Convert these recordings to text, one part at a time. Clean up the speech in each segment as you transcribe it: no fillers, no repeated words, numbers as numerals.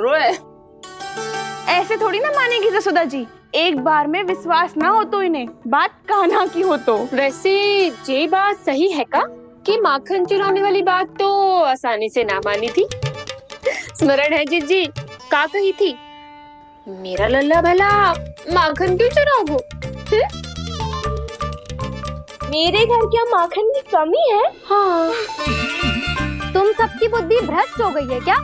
रोए ऐसे थोड़ी ना मानेगी जसोदा जी। एक बार में विश्वास ना हो तो इन्हें, बात कान्हा की हो तो। वैसे ये बात सही है का कि माखन चुराने वाली बात तो आसानी से ना मानी थी। स्मरण है जीजी का कही थी, मेरा लल्ला भला माखन क्यों चुराओगो? मेरे घर क्या माखन की कमी है? हाँ। तुम सबकी बुद्धि भ्रष्ट हो गई है क्या?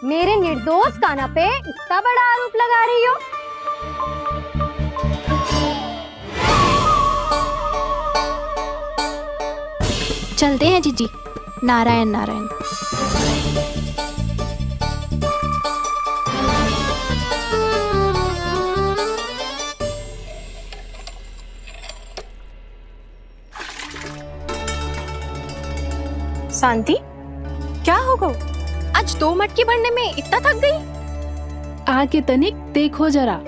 मेरे निर्दोष कान्हा पे इतना बड़ा आरोप लगा रही हो? चलते हैं जीजी। नारायण नारायण। शांति, क्या हो गो? आज 2 मटकी भरने में इतना थक गई? आके तनिक देखो जरा,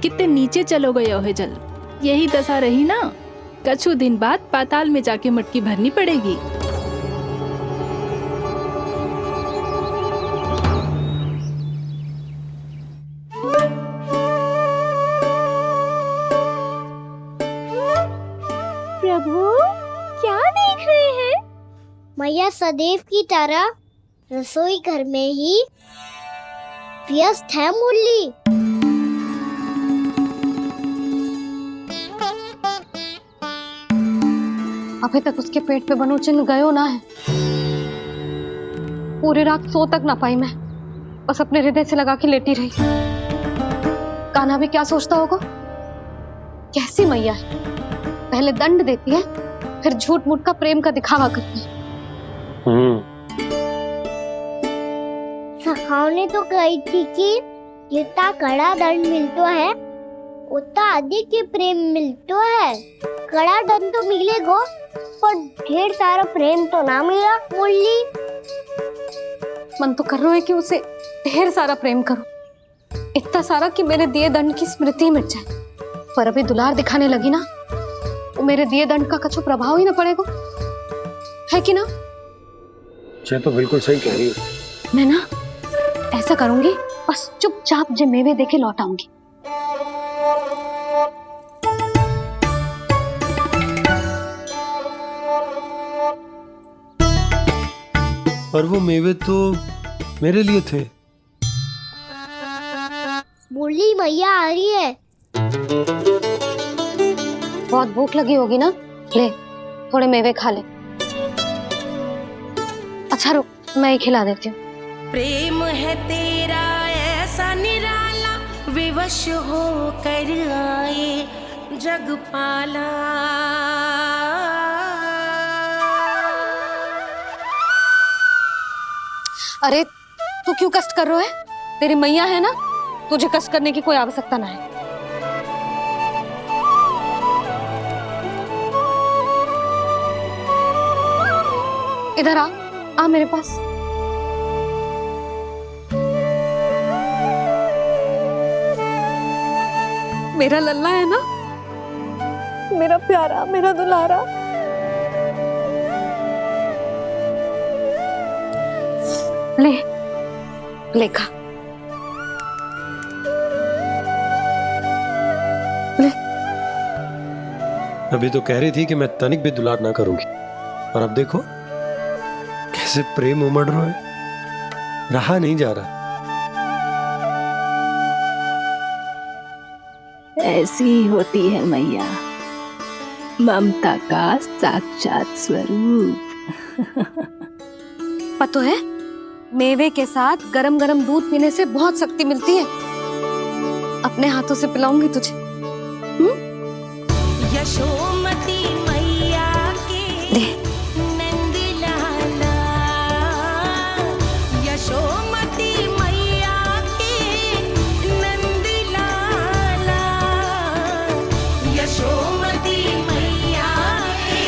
कितने नीचे चलो गए हो जल। यही दशा रही ना, कछु दिन बाद पाताल में जाके मटकी भरनी पड़ेगी। प्रभु, क्या देख रहे हैं? मैया सदैव की तरह रसोई घर में ही व्यस्त है मुरली। अभी तक उसके पेट पे बनो चिन्ह गयो ना है। पूरी रात सो तक ना पाई मैं, बस अपने हृदय से लगा के लेटी रही। कान्हा भी क्या सोचता होगा, कैसी मैया है, पहले दंड देती है फिर झूठ मूठ का प्रेम का दिखावा करती है। सखाओ ने तो कही थी कि जितना कड़ा दंड मिलतो है उतना अधिक ही प्रेम मिलतो है। कड़ा दंड तो मिलेगो पर ढेर सारा प्रेम तो ना मिला मुरली। मन तो कर रहा है कि उसे ढेर सारा प्रेम करूं, इतना सारा कि मेरे दिए दंड की स्मृति मिट जाए। पर अभी दुलार दिखाने लगी ना, वो मेरे दिए दंड का कछु प्रभाव ही ना पड़ेगा, है कि ना? ये तो बिल्कुल सही कह रही है। मैं ना ऐसा करूंगी, बस चुपचाप जे मेवे देके लौट आऊंगी। पर वो मेवे तो मेरे लिए थे। मुरली मैया आ रही है। बहुत भूख लगी होगी ना, ले थोड़े मेवे खा ले। अच्छा रुक, मैं ही खिला देती हूँ। प्रेम है तेरा ऐसा निराला, विवश हो कर आए जगपाला। अरे तू क्यों कष्ट कर रहा है? तेरी मैया है ना, तुझे कष्ट करने की कोई आवश्यकता ना है। इधर आ मेरे पास। मेरा लल्ला है ना, मेरा प्यारा, मेरा दुलारा। ले ले खा, ले। अभी तो कह रही थी कि मैं तनिक भी दुलार ना करूंगी, और अब देखो कैसे प्रेम उमड़ रहा है, रहा नहीं जा रहा। ऐसी ही होती है मैया, ममता का साक्षात स्वरूप। पता है, मेवे के साथ गरम गरम दूध पीने से बहुत शक्ति मिलती है। अपने हाथों से पिलाऊंगी तुझे। यशोमती मैया के नंद लाला, यशोमती मैया के नंद लाला, यशोमती मैया के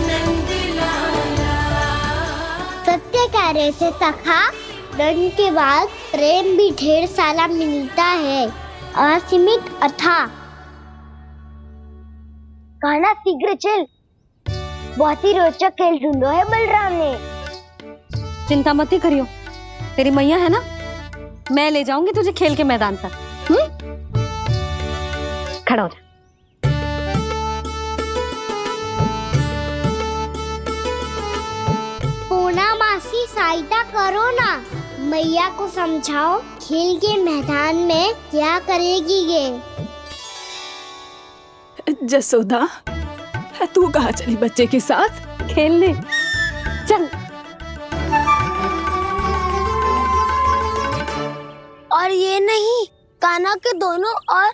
नंद लाला। सत्य कह रहे थे सखा, दंड के बाद प्रेम भी ढेर सारा मिलता है, असीमित अथाह। कान्हा शीघ्र चल, बहुत ही रोचक खेल ढूंढो है बलराम ने। चिंता मत ही करियो, तेरी मैया है ना, मैं ले जाऊंगी तुझे खेल के मैदान तक। खड़ा हो जा। पूना मासी सहायता करो ना, मैया को समझाओ खेल के मैदान में क्या करेगी ये। जसोदा, तू कहाँ चली बच्चे के साथ? खेलने चल। और ये नहीं, कान्हा के दोनों और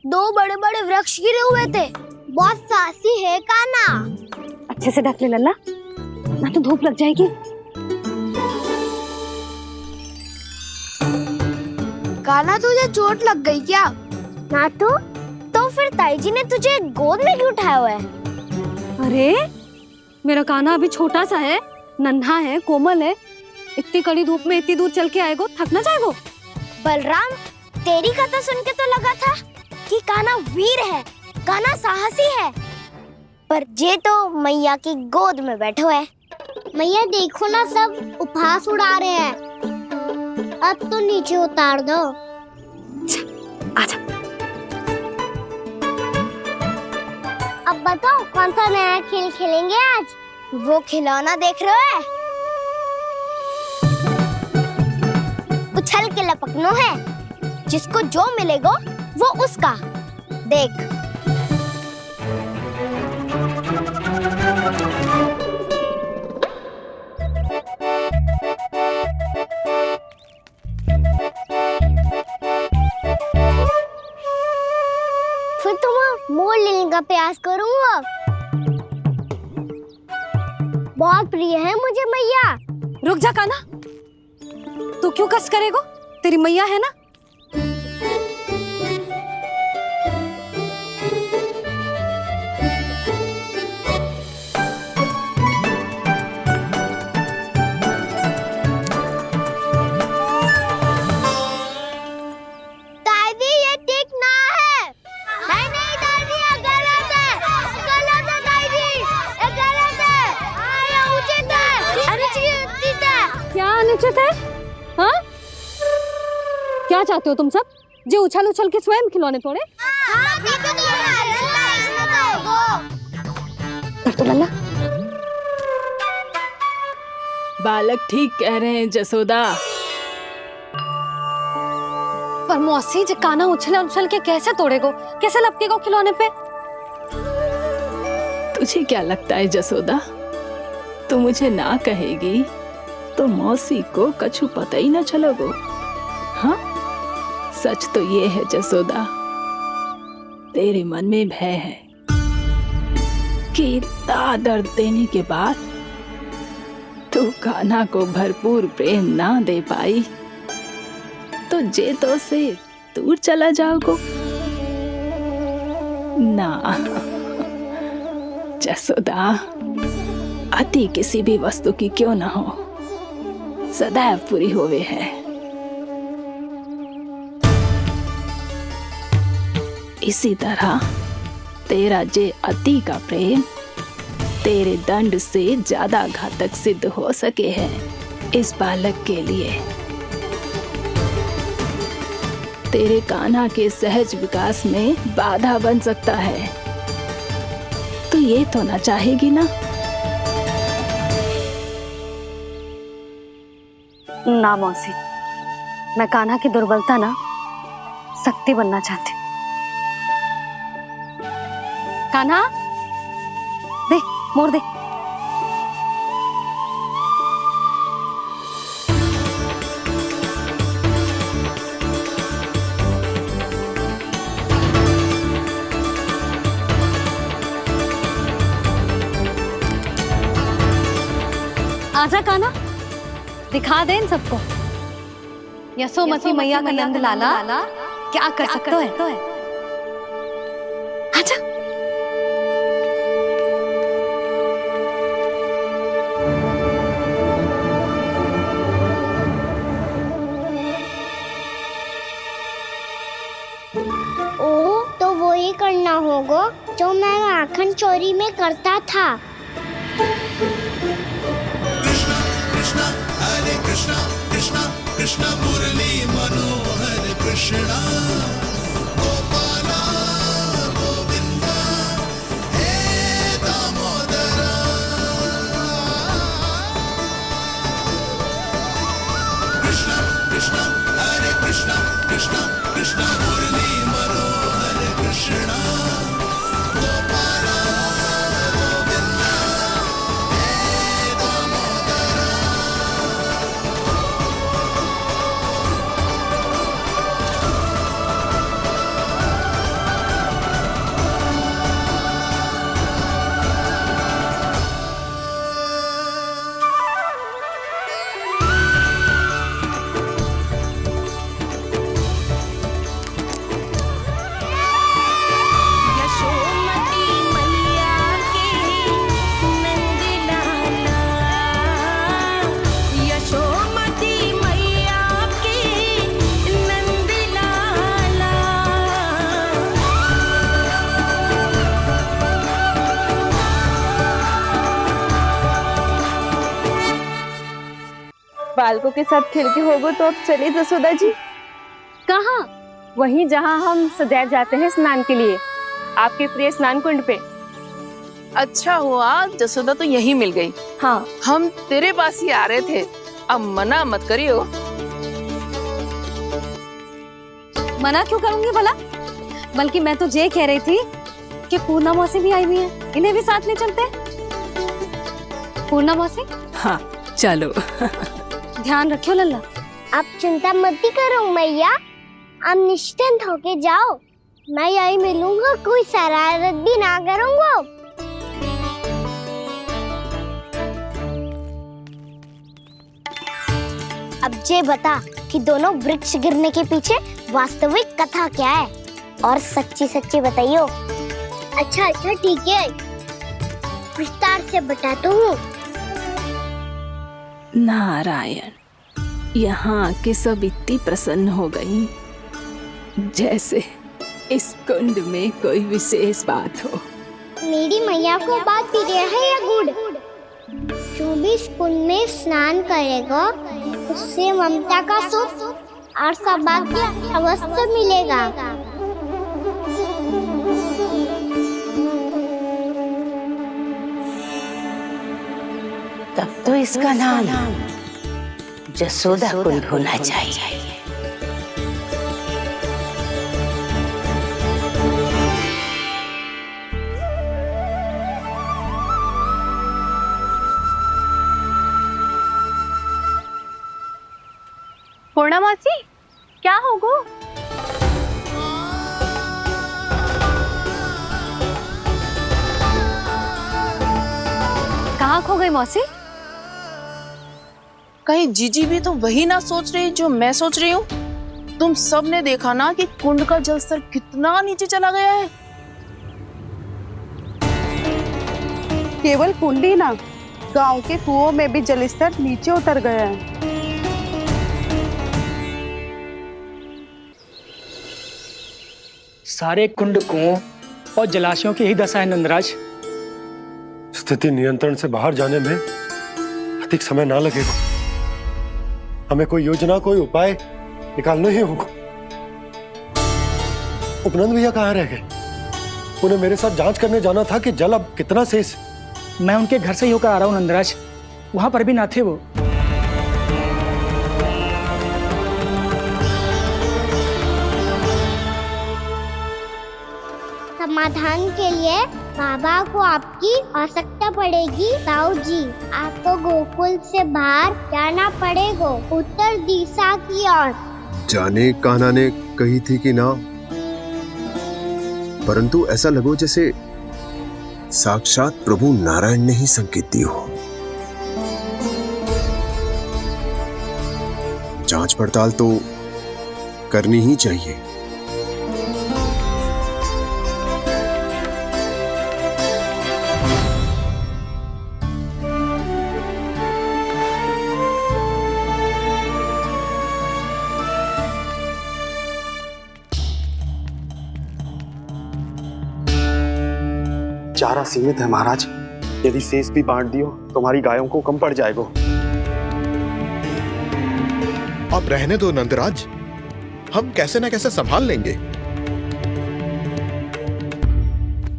दो बड़े बड़े वृक्ष गिरे हुए थे। बहुत साहसी है कान्हा। अच्छे से ढक ले लल्ला, ना तो धूप लग जाएगी। कान्हा तुझे चोट लग गई क्या? ना तो फिर ताई जी ने तुझे गोद में क्यों उठाया हुआ है? अरे मेरा कान्हा अभी छोटा सा है, नन्हा है, कोमल है। इतनी कड़ी धूप में इतनी दूर चल के आएगो, थक ना जाएगो। बलराम, तेरी कथा सुन के तो लगा था कि कान्हा वीर है, कान्हा साहसी है, पर जे तो मैया की गोद में बैठे हुए। मैया देखो ना, सब उपहास उड़ा रहे हैं। अब तो नीचे उतार दो। आजा। अब बताओ कौन सा नया खेल खेलेंगे आज? वो खिलौना देख रहे हो? उछल के लपकनो है, जिसको जो मिलेगा वो उसका। देख। फिर तुम मोड़ लेने का प्रयास करूंगा। बहुत प्रिय है मुझे मैया। रुक जा कान्हा, तू क्यों कष्ट करेगो? तेरी मैया है ना। दादी ये ठीक ना है। नहीं नहीं दादी, ये गलत है। गलत है दादी, ये गलत है। ये उचित है, अनुचित है। क्या अनुचित है? हाँ? क्या चाहते हो तुम सब? जो उछल उछल के स्वयं खिलौने तोड़े? हाँ, भी तो तो लल्ला। बालक ठीक कह रहे हैं जसोदा। पर मौसी, जो कान्हा उछल उछल के कैसे तोड़ेगो, कैसे लपकेगो खिलौने पे? तुझे क्या लगता है जसोदा, तू मुझे ना कहेगी तो मौसी को कछु पता ही ना चलोगो। हाँ, सच तो ये है जसोदा, तेरे मन में भय है कि इतना दर्द देने के बाद तू कान्हा को भरपूर प्रेम ना दे पाई तो जे तो से दूर चला जाओगो ना। जसोदा, अति किसी भी वस्तु की क्यों ना हो, सदैव पूरी होवे है। इसी तरह तेरा जे अति का प्रेम तेरे दंड से ज्यादा घातक सिद्ध हो सके है इस बालक के लिए। तेरे कान्हा के सहज विकास में बाधा बन सकता है, तो ये तो ना चाहेगी ना? ना मौसी, मैं कान्हा की दुर्बलता ना शक्ति बनना चाहती हूँ। कान्हा, दे मोड़ दे। आजा कान्हा, दिखा दे इन सबको यशोमती मैया का नंद लाला क्या कर सकता है। आजा। ओ, तो वो ही करना होगा जो मैं माखन चोरी में करता था। कृष्णा कृष्णा हरे कृष्णा कृष्णा कृष्णा मुरली मनोहर। बालकों के साथ खेल के होगो तो अब चले जसोदा जी। कहाँ? वहीं जहाँ हम सदैव जाते हैं स्नान के लिए, आपके प्रिय स्नान कुंड पे। अच्छा हुआ जसोदा तो यही मिल गई। हाँ, हम तेरे पास ही आ रहे थे, अब मना मत करियो। मना क्यों करूंगी भला? बल्कि मैं तो ये कह रही थी कि पूर्णा मौसी भी आई हुई है, इन्हें भी साथ ले चलते हैं। पूर्णा मौसी, हाँ चलो। ध्यान रखियो लल्ला। आप चिंता मत करो मैया, आप निश्चिंत होके जाओ, मैं यही मिलूंगा, कोई शरारत भी ना करूंगा। अब ये बता कि दोनों वृक्ष गिरने के पीछे वास्तविक कथा क्या है, और सच्ची सच्ची बताइयो। अच्छा अच्छा ठीक है, विस्तार से बताता हूँ। नारायण, यहाँ के सब इतनी प्रसन्न हो गई जैसे इस कुंड में कोई विशेष बात हो। मेरी मैया को बात प्रिय है या गुड़? जो भी इस कुंड में स्नान करेगा उससे ममता का सुख और सौभाग्य अवश्य मिलेगा। तब तो इसका नाम जसोदा कुंड होना चाहिए। पूर्णा मौसी, क्या होगो? कहाँ खो गई मौसी? कहीं जीजी भी तो वही ना सोच रही जो मैं सोच रही हूँ। तुम सब ने देखा ना कि कुंड का जलस्तर कितना नीचे चला गया है। केवल कुंड ही ना, गांव के कुओं में भी जलस्तर नीचे उतर गया है। सारे कुंड, कुओं और जलाशयों की ही दशा है नंदराज। स्थिति नियंत्रण से बाहर जाने में अधिक समय ना लगेगा। हमें कोई योजना, कोई उपाय निकालना ही होगा। उपनंद भैया कहाँ रह गए? उन्हें मेरे साथ जांच करने जाना था कि जल अब कितना शेष। मैं उनके घर से ही होकर आ रहा हूँ नंदराज, वहां पर भी ना थे वो। समाधान के लिए बाबा को आपकी आवश्यकता पड़ेगी। ताऊ जी, आपको गोकुल से बाहर जाना पड़ेगा, उत्तर दिशा की ओर। जाने कान्हा ने कही थी कि ना, परंतु ऐसा लगो जैसे साक्षात प्रभु नारायण ने ही संकेत दी हो। जांच पड़ताल तो करनी ही चाहिए। चारा सीमित है महाराज, यदि शेष भी बांट दियो तो हमारी गायों को कम पड़ जाएगा। आप रहने दो नंदराज, हम कैसे न कैसे संभाल लेंगे।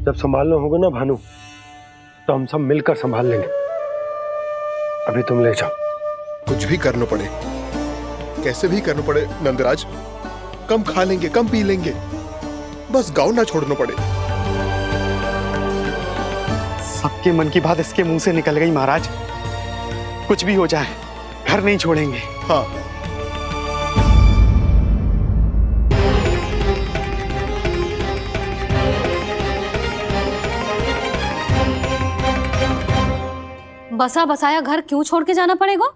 जब संभालना होगा ना भानु, तो हम सब मिलकर संभाल लेंगे। अभी तुम ले जाओ। कुछ भी करना पड़े, कैसे भी करना पड़े नंदराज, कम खा लेंगे, कम पी लेंगे, बस गाँव ना छोड़ना पड़े। सबके मन की बात इसके मुंह से निकल गई महाराज। कुछ भी हो जाए घर नहीं छोड़ेंगे। हाँ, बसा बसाया घर क्यों छोड़ के जाना पड़ेगा?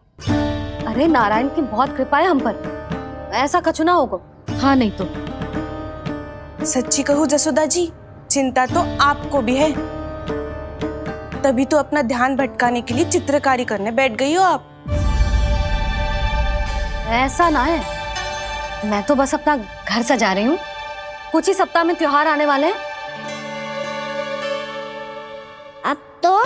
अरे नारायण की बहुत कृपा है हम पर, ऐसा कछु ना होगा। हाँ नहीं तो सच्ची कहूँ जसोदा जी, चिंता तो आपको भी है, तभी तो अपना ध्यान भटकाने के लिए चित्रकारी करने बैठ गई हो आप। ऐसा ना है, मैं तो बस अपना घर सजा रही हूँ। कुछ ही सप्ताह में त्योहार आने वाले हैं। अब तो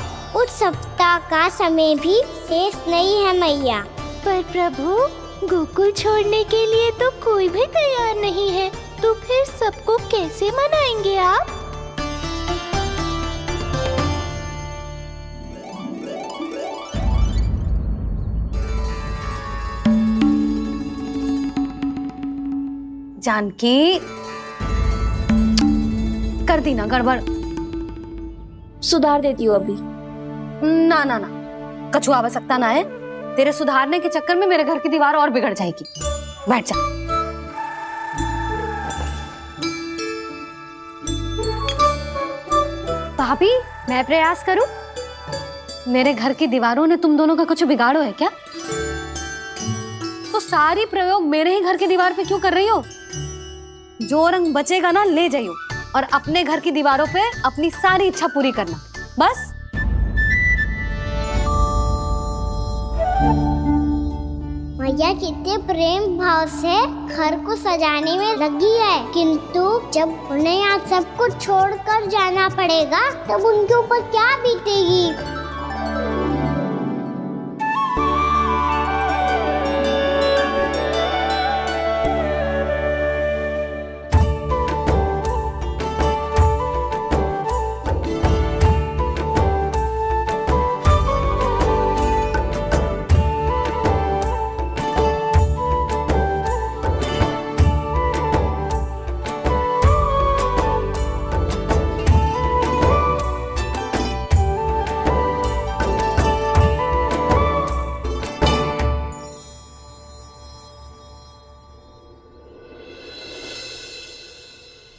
उस सप्ताह का समय भी शेष नहीं है मैया। पर प्रभु, गोकुल छोड़ने के लिए तो कोई भी तैयार नहीं है, तो फिर सबको कैसे मनाएंगे आप? जानकी, कर दी ना गड़बड़। सुधार देती हूँ अभी। ना ना ना, कछु आवश्यकता ना है। तेरे सुधारने के चक्कर में मेरे घर की दीवार और बिगड़ जाएगी। बैठ जा। भाभी, मैं प्रयास करूं? मेरे घर की दीवारों ने तुम दोनों का कुछ बिगाड़ो है क्या? तो सारी प्रयोग मेरे ही घर की दीवार पे क्यों कर रही हो? जो रंग बचेगा ना ले जाइयो और अपने घर की दीवारों पे अपनी सारी इच्छा पूरी करना, बस। मैया कितने प्रेम भाव से घर को सजाने में लगी है, किंतु जब उन्हें यहाँ सब कुछ छोड़कर जाना पड़ेगा तब उनके ऊपर क्या बीतेगी?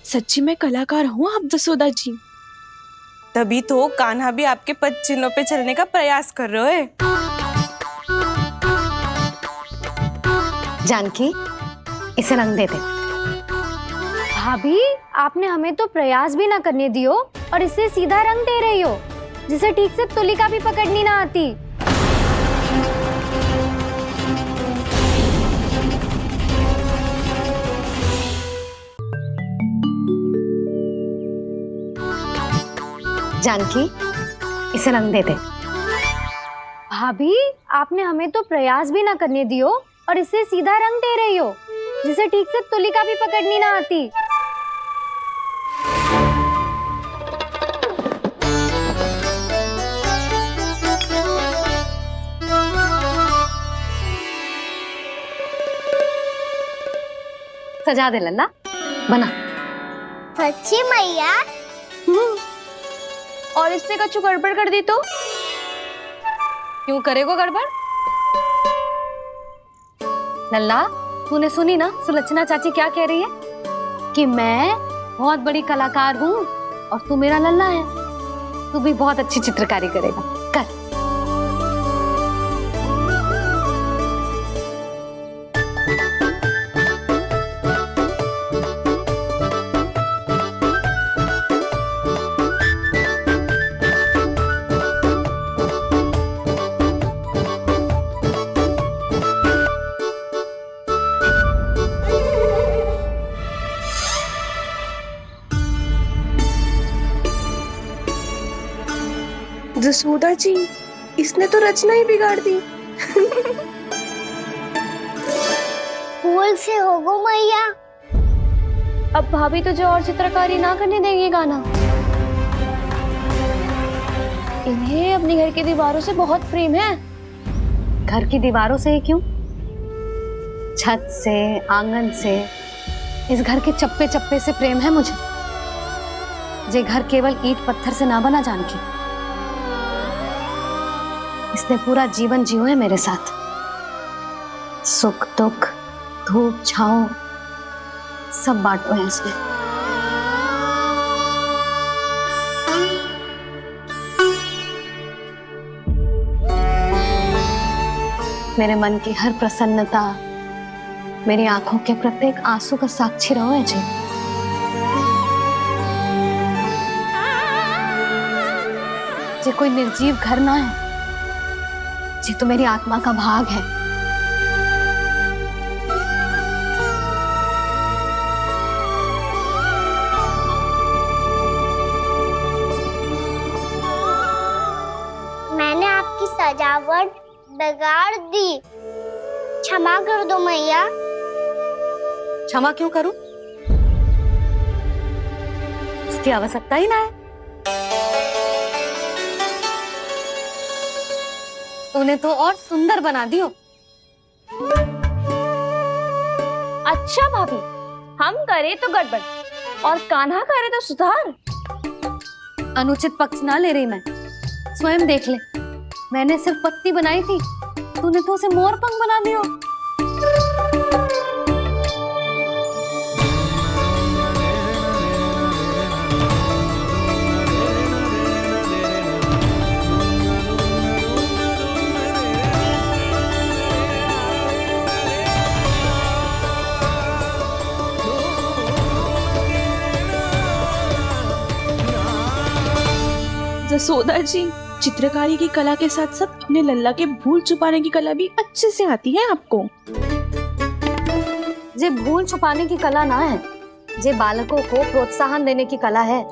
सच्ची में कलाकार हूँ आप जसोदा जी। तभी तो कान्हा भी आपके पद चिन्हों पे चलने का प्रयास कर रहे हैं। जानकी, इसे रंग दे दे। भाभी, आपने हमें तो प्रयास भी ना करने दियो और इसे सीधा रंग दे रही हो, जिसे ठीक से तुलिका भी पकड़नी ना आती। जानकी, इसे रंग दे दे। भाभी, आपने हमें तो प्रयास भी ना करने दियो और इसे सीधा रंग दे रही हो, जिसे ठीक से तुलिका भी पकड़नी ना आती। सजा दे लल्ला, बना। सच्ची मैया? और इसने कछु गड़बड़ कर दी तो? क्यों करेगो गड़बड़? लल्ला, तूने सुनी ना सुलक्षणा चाची क्या कह रही है? कि मैं बहुत बड़ी कलाकार हूँ और तू मेरा लल्ला है। तू भी बहुत अच्छी चित्रकारी करेगा, कर। जसोदा जी, इसने तो रचना ही बिगाड़ दी। फूल से होगो मैया। अब भाभी तुझे और चित्रकारी ना करने देंगे गाना। इन्हें अपने घर की दीवारों से बहुत प्रेम है। घर की दीवारों से ही क्यों? छत से, आंगन से, इस घर के चप्पे चप्पे से प्रेम है मुझे। ये घर केवल ईंट पत्थर से ना बना जानकी। इसने पूरा जीवन जियो है मेरे साथ। सुख दुख, धूप छाँव सब बांटो है इसने। मेरे मन की हर प्रसन्नता, मेरी आंखों के प्रत्येक आंसू का साक्षी रहो है जी। ये कोई निर्जीव घर ना है, ये तो मेरी आत्मा का भाग है। मैंने आपकी सजावट बिगाड़ दी। क्षमा कर दो मैया। क्षमा क्यों करूं? उसकी आवश्यकता ही ना है। तूने तो और सुंदर बना दियो। अच्छा भाभी, हम करे तो गड़बड़ और कान्हा करे तो सुधार। अनुचित पक्ष ना ले रही मैं, स्वयं देख ले। मैंने सिर्फ पत्ती बनाई थी, तूने तो उसे मोर पंख बना दियो। जसोदा जी, चित्रकारी की कला के साथ साथ अपने लल्ला के भूल छुपाने की कला भी अच्छे से आती है आपको। जे भूल छुपाने की कला ना है, जे बालकों को प्रोत्साहन देने की कला है।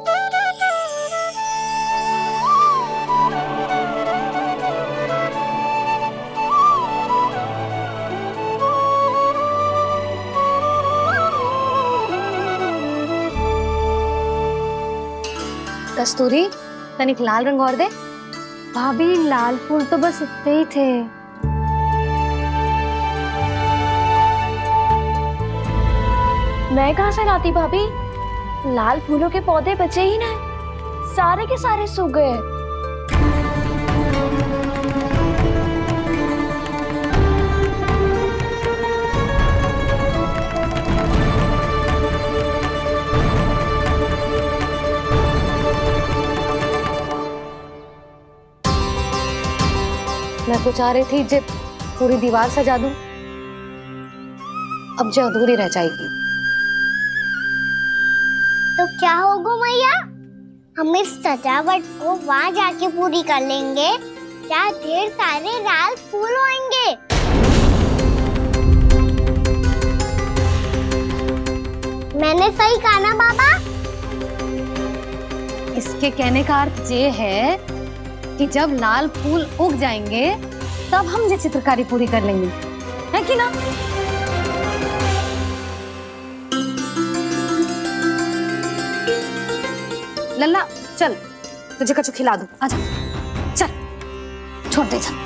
कस्तूरी, तनिक लाल रंग और दे। भाभी, लाल फूल तो बस इतने ही थे। मैं कहाँ से लाती भाभी? लाल फूलों के पौधे बचे ही ना, सारे के सारे सूख गए। मैं तो चाह रही थी जे पूरी दीवार सजा दूं, अब जो अधूरी रह जाएगी। तो क्या होगा मैया? हम इस सजावट को वहाँ जाके पूरी कर लेंगे जहाँ ढेर सारे लाल फूल होंगे। मैंने सही कहा ना बाबा? इसके कहने का अर्थ ये है कि जब लाल फूल उग जाएंगे तब हम ये चित्रकारी पूरी कर लेंगे, है कि ना? लल्ला चल, तुझे कछु खिला दूं, आजा। चल, छोड़ दे, चल।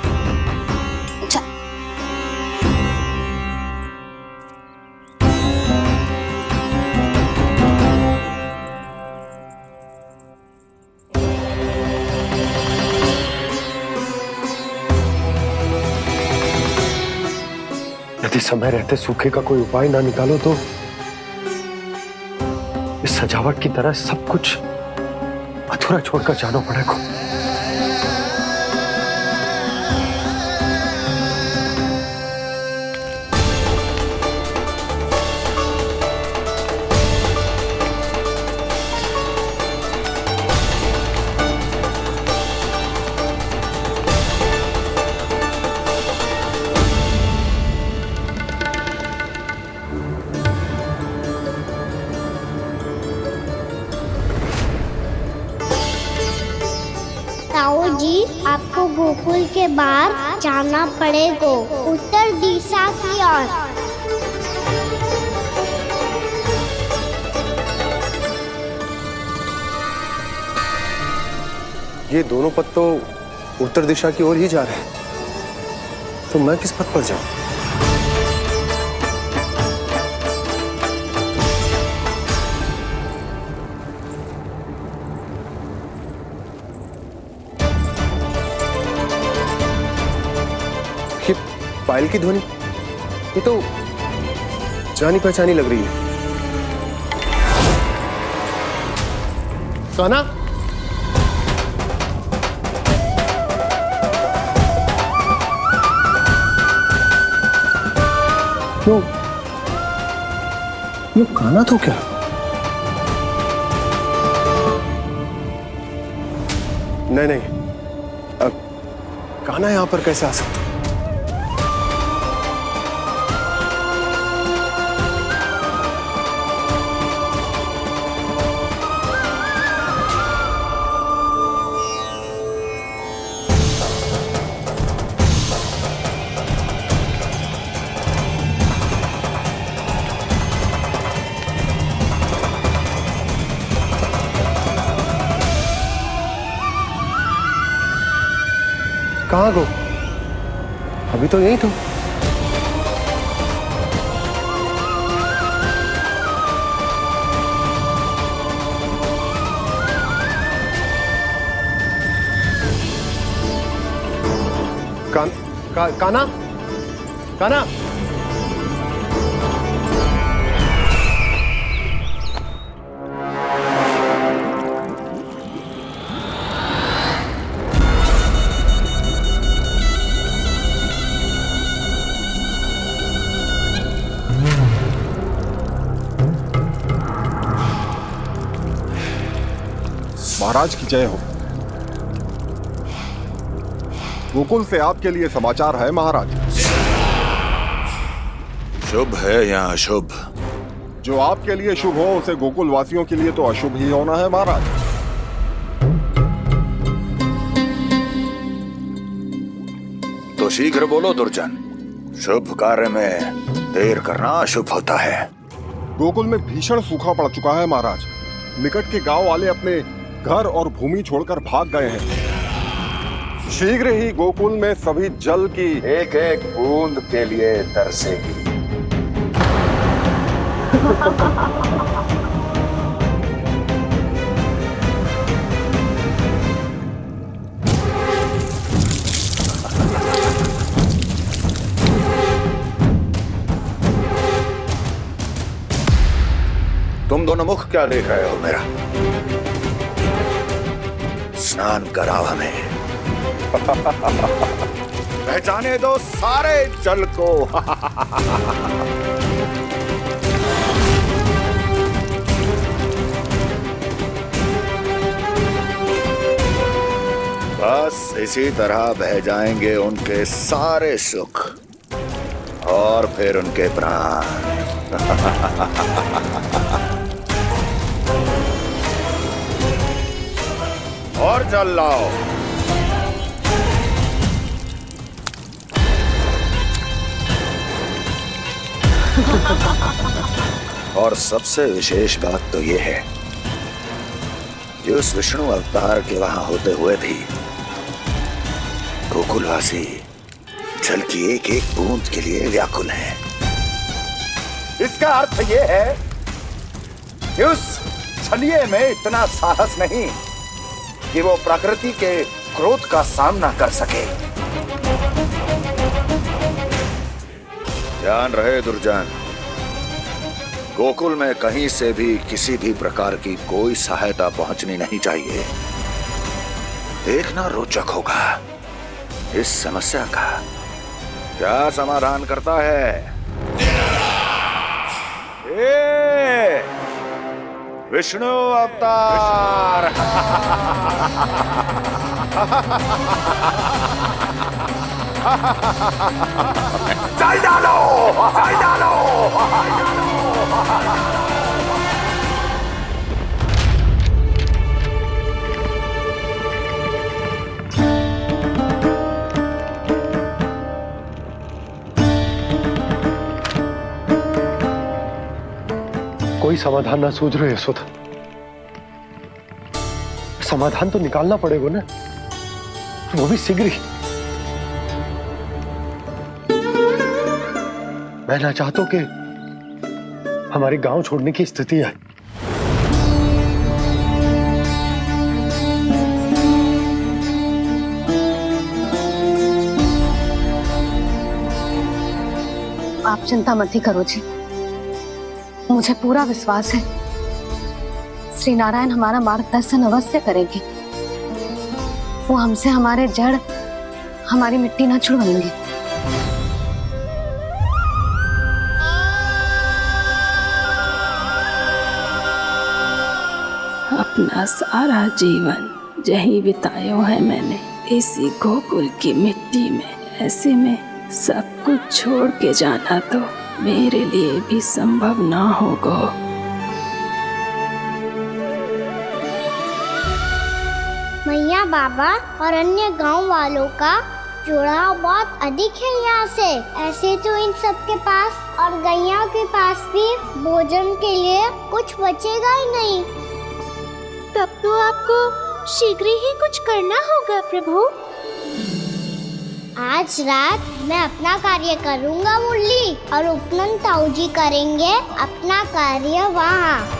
यदि समय रहते सूखे का कोई उपाय ना निकालो तो इस सजावट की तरह सब कुछ अधूरा छोड़कर जाना पड़ेगा। ताऊ जी, आपको गोकुल के बाहर जाना पड़ेगा, उत्तर दिशा की ओर। ये दोनों पथ तो उत्तर दिशा की ओर ही जा रहे हैं, तो मैं किस पथ पर जाऊं? ये पायल की ध्वनि, ये तो जानी पहचानी लग रही है। कान्हा, ये कान्हा तो क्या? नहीं नहीं, कान्हा यहां पर कैसे आ सकता? कहाँ गो? अभी तो यही थो। काना काना महाराज की जय हो। गोकुल से आपके लिए समाचार है महाराज। शुभ है या अशुभ? जो आपके लिए शुभ हो उसे गोकुल वासियों के लिए तो अशुभ ही होना है महाराज। तो शीघ्र बोलो दुर्जन, शुभ कार्य में देर करना अशुभ होता है। गोकुल में भीषण सूखा पड़ चुका है महाराज। निकट के गांव वाले अपने घर और भूमि छोड़कर भाग गए हैं। शीघ्र ही गोकुल में सभी जल की एक एक बूंद के लिए तरसेगी। तुम दोनों मुख क्या देख रहे हो मेरा? स्नान कराओ हमें। पहचाने दो सारे जल को। बस इसी तरह बह जाएंगे उनके सारे सुख और फिर उनके प्राण। और जल लाओ। और सबसे विशेष बात तो ये है कि उस विष्णु अवतार के वहां होते हुए भी गोकुलवासी जल की एक एक बूंद के लिए व्याकुल हैं। इसका अर्थ ये है कि उस छलिए में इतना साहस नहीं कि वो प्रकृति के क्रोध का सामना कर सके। ध्यान रहे दुर्जन, गोकुल में कहीं से भी किसी भी प्रकार की कोई सहायता पहुंचनी नहीं चाहिए। देखना रोचक होगा इस समस्या का क्या समाधान करता है। विष्णु अवतार। चल डालो, चल डालो। कोई समाधान ना सूझ रहे यशोदा। समाधान तो निकालना पड़ेगा ना, वो भी शीघ्र ही। मैं ना चाहता कि हमारे गांव छोड़ने की स्थिति आए। आप चिंता मत ही करो जी, मुझे पूरा विश्वास है श्री नारायण हमारा मार्गदर्शन अवश्य करेंगे। वो हमसे हमारे जड़, हमारी मिट्टी ना छुड़वाएंगे। अपना सारा जीवन यही बितायो है मैंने, इसी गोकुल की मिट्टी में। ऐसे में सब कुछ छोड़ के जाना तो मेरे लिए भी संभव ना होगा। मैया बाबा और अन्य गांव वालों का जुड़ाव बहुत अधिक है यहाँ से। ऐसे तो इन सब के पास और गैया के पास भी भोजन के लिए कुछ बचेगा ही नहीं। तब तो आपको शीघ्र ही कुछ करना होगा प्रभु। आज रात मैं अपना कार्य करूंगा मुरली, और उपनंद ताऊ जी करेंगे अपना कार्य वहाँ।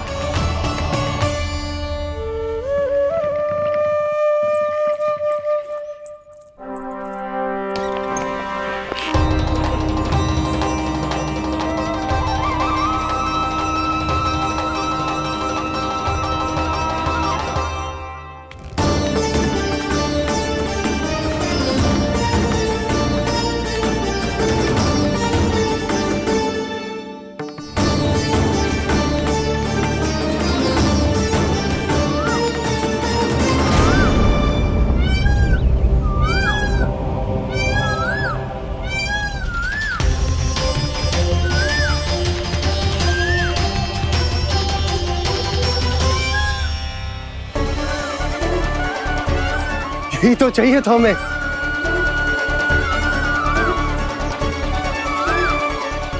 यही तो चाहिए था हमें।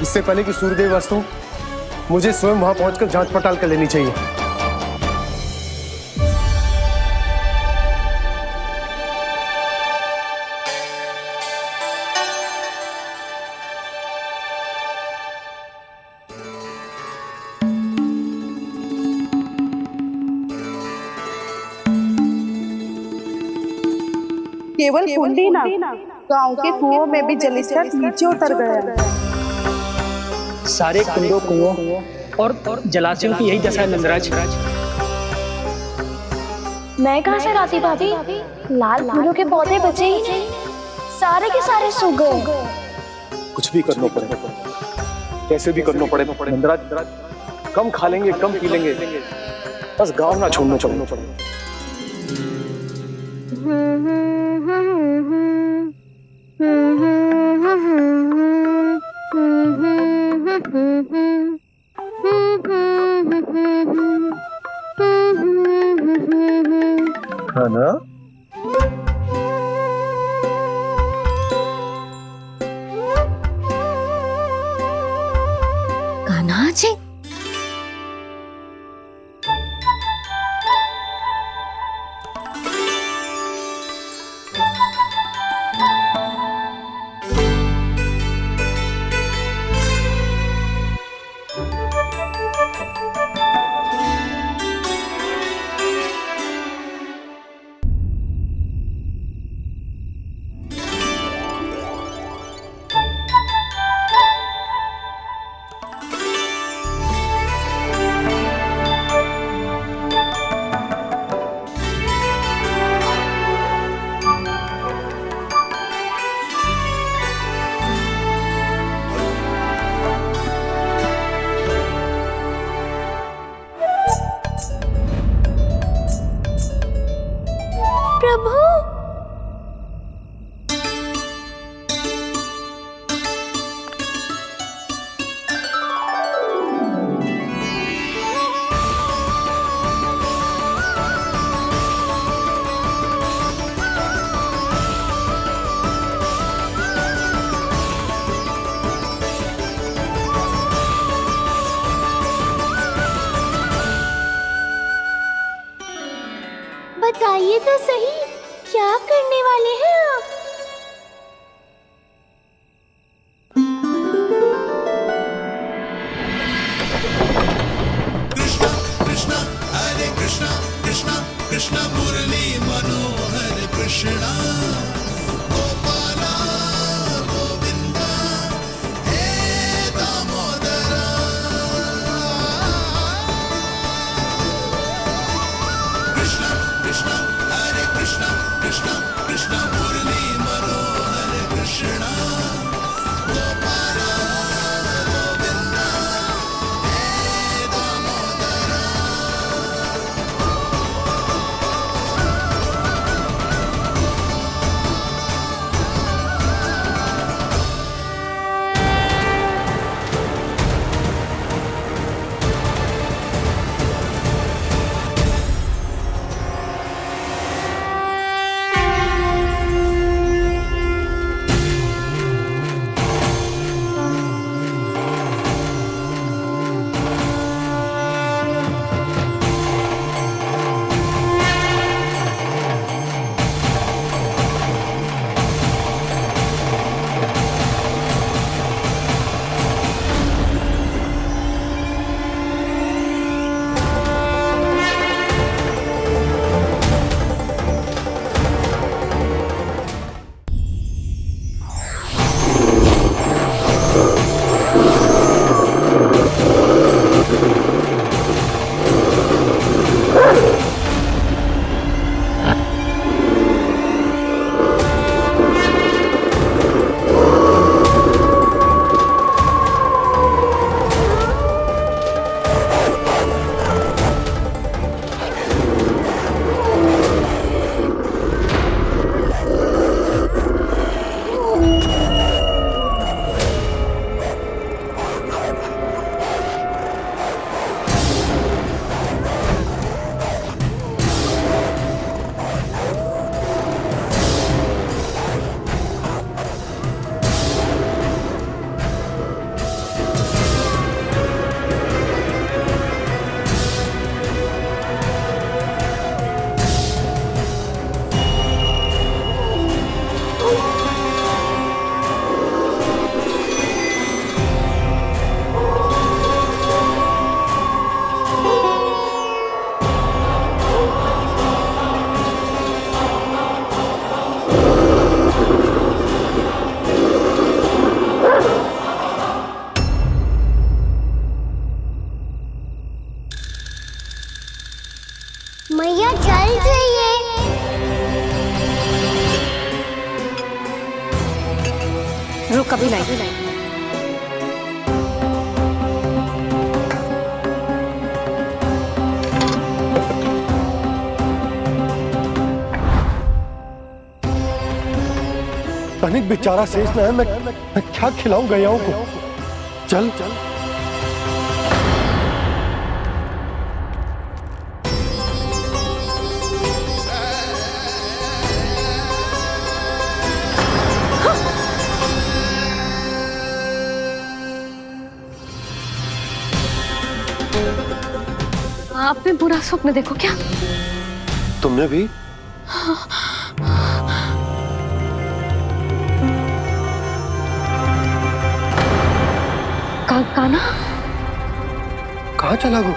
इससे पहले कि सूर्यदेव वास्तु, मुझे स्वयं वहां पहुंचकर जांच पड़ताल कर लेनी चाहिए। केवल कुंडी ना, गांव के कुओं में भी जलस्तर नीचे उतर गया। सारे कुंडों, कुओं और जलाशयों की यही दशा है नंदराज। मैं कहाँ से लाती भाभी? लाल फूलों के पौधे बचे ही नहीं, सारे के सारे सूख गए। कुछ भी करना पड़े, कैसे भी करना पड़े नंदराज। कम खा लेंगे, कम पी लेंगे, बस गांव ना छोड़ना चाहिए। है ना? कान्हा जी, प्रभु, बताइए तो सही, क्या करने वाले हैं आप? कृष्ण मुरली मनोहर कृष्णा गोपाला गोविंदा हे दामोदरा। कृष्ण कृष्ण हरे कृष्ण कृष्ण कृष्ण मुरली मनोहर कृष्णा गोपाला गोविंदा हे दामोदरा। मैया चल जाइए। रुक अभी लाई। तनिक बेचारा शेष ना है, मैं क्या खिलाऊं गयाओं को। चल चल आपने बुरा स्वप्न देखो क्या? तुमने भी? काना कहाँ चला गो?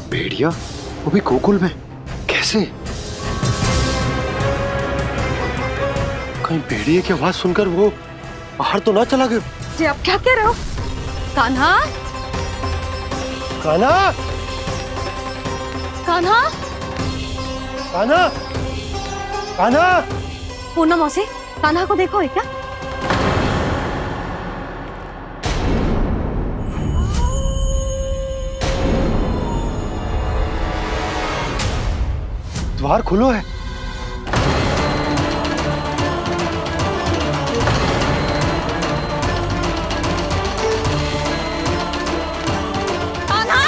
भेड़िया वो भी गोकुल में कैसे? कहीं भेड़िए की आवाज सुनकर वो बाहर तो ना चला गया? जी आप क्या कह रहे हो? कान्हा कान्हा कान्हा कान्हा कान्हा। पूनम मौसी, कान्हा को देखो है क्या? द्वार खुलो है। कान्हा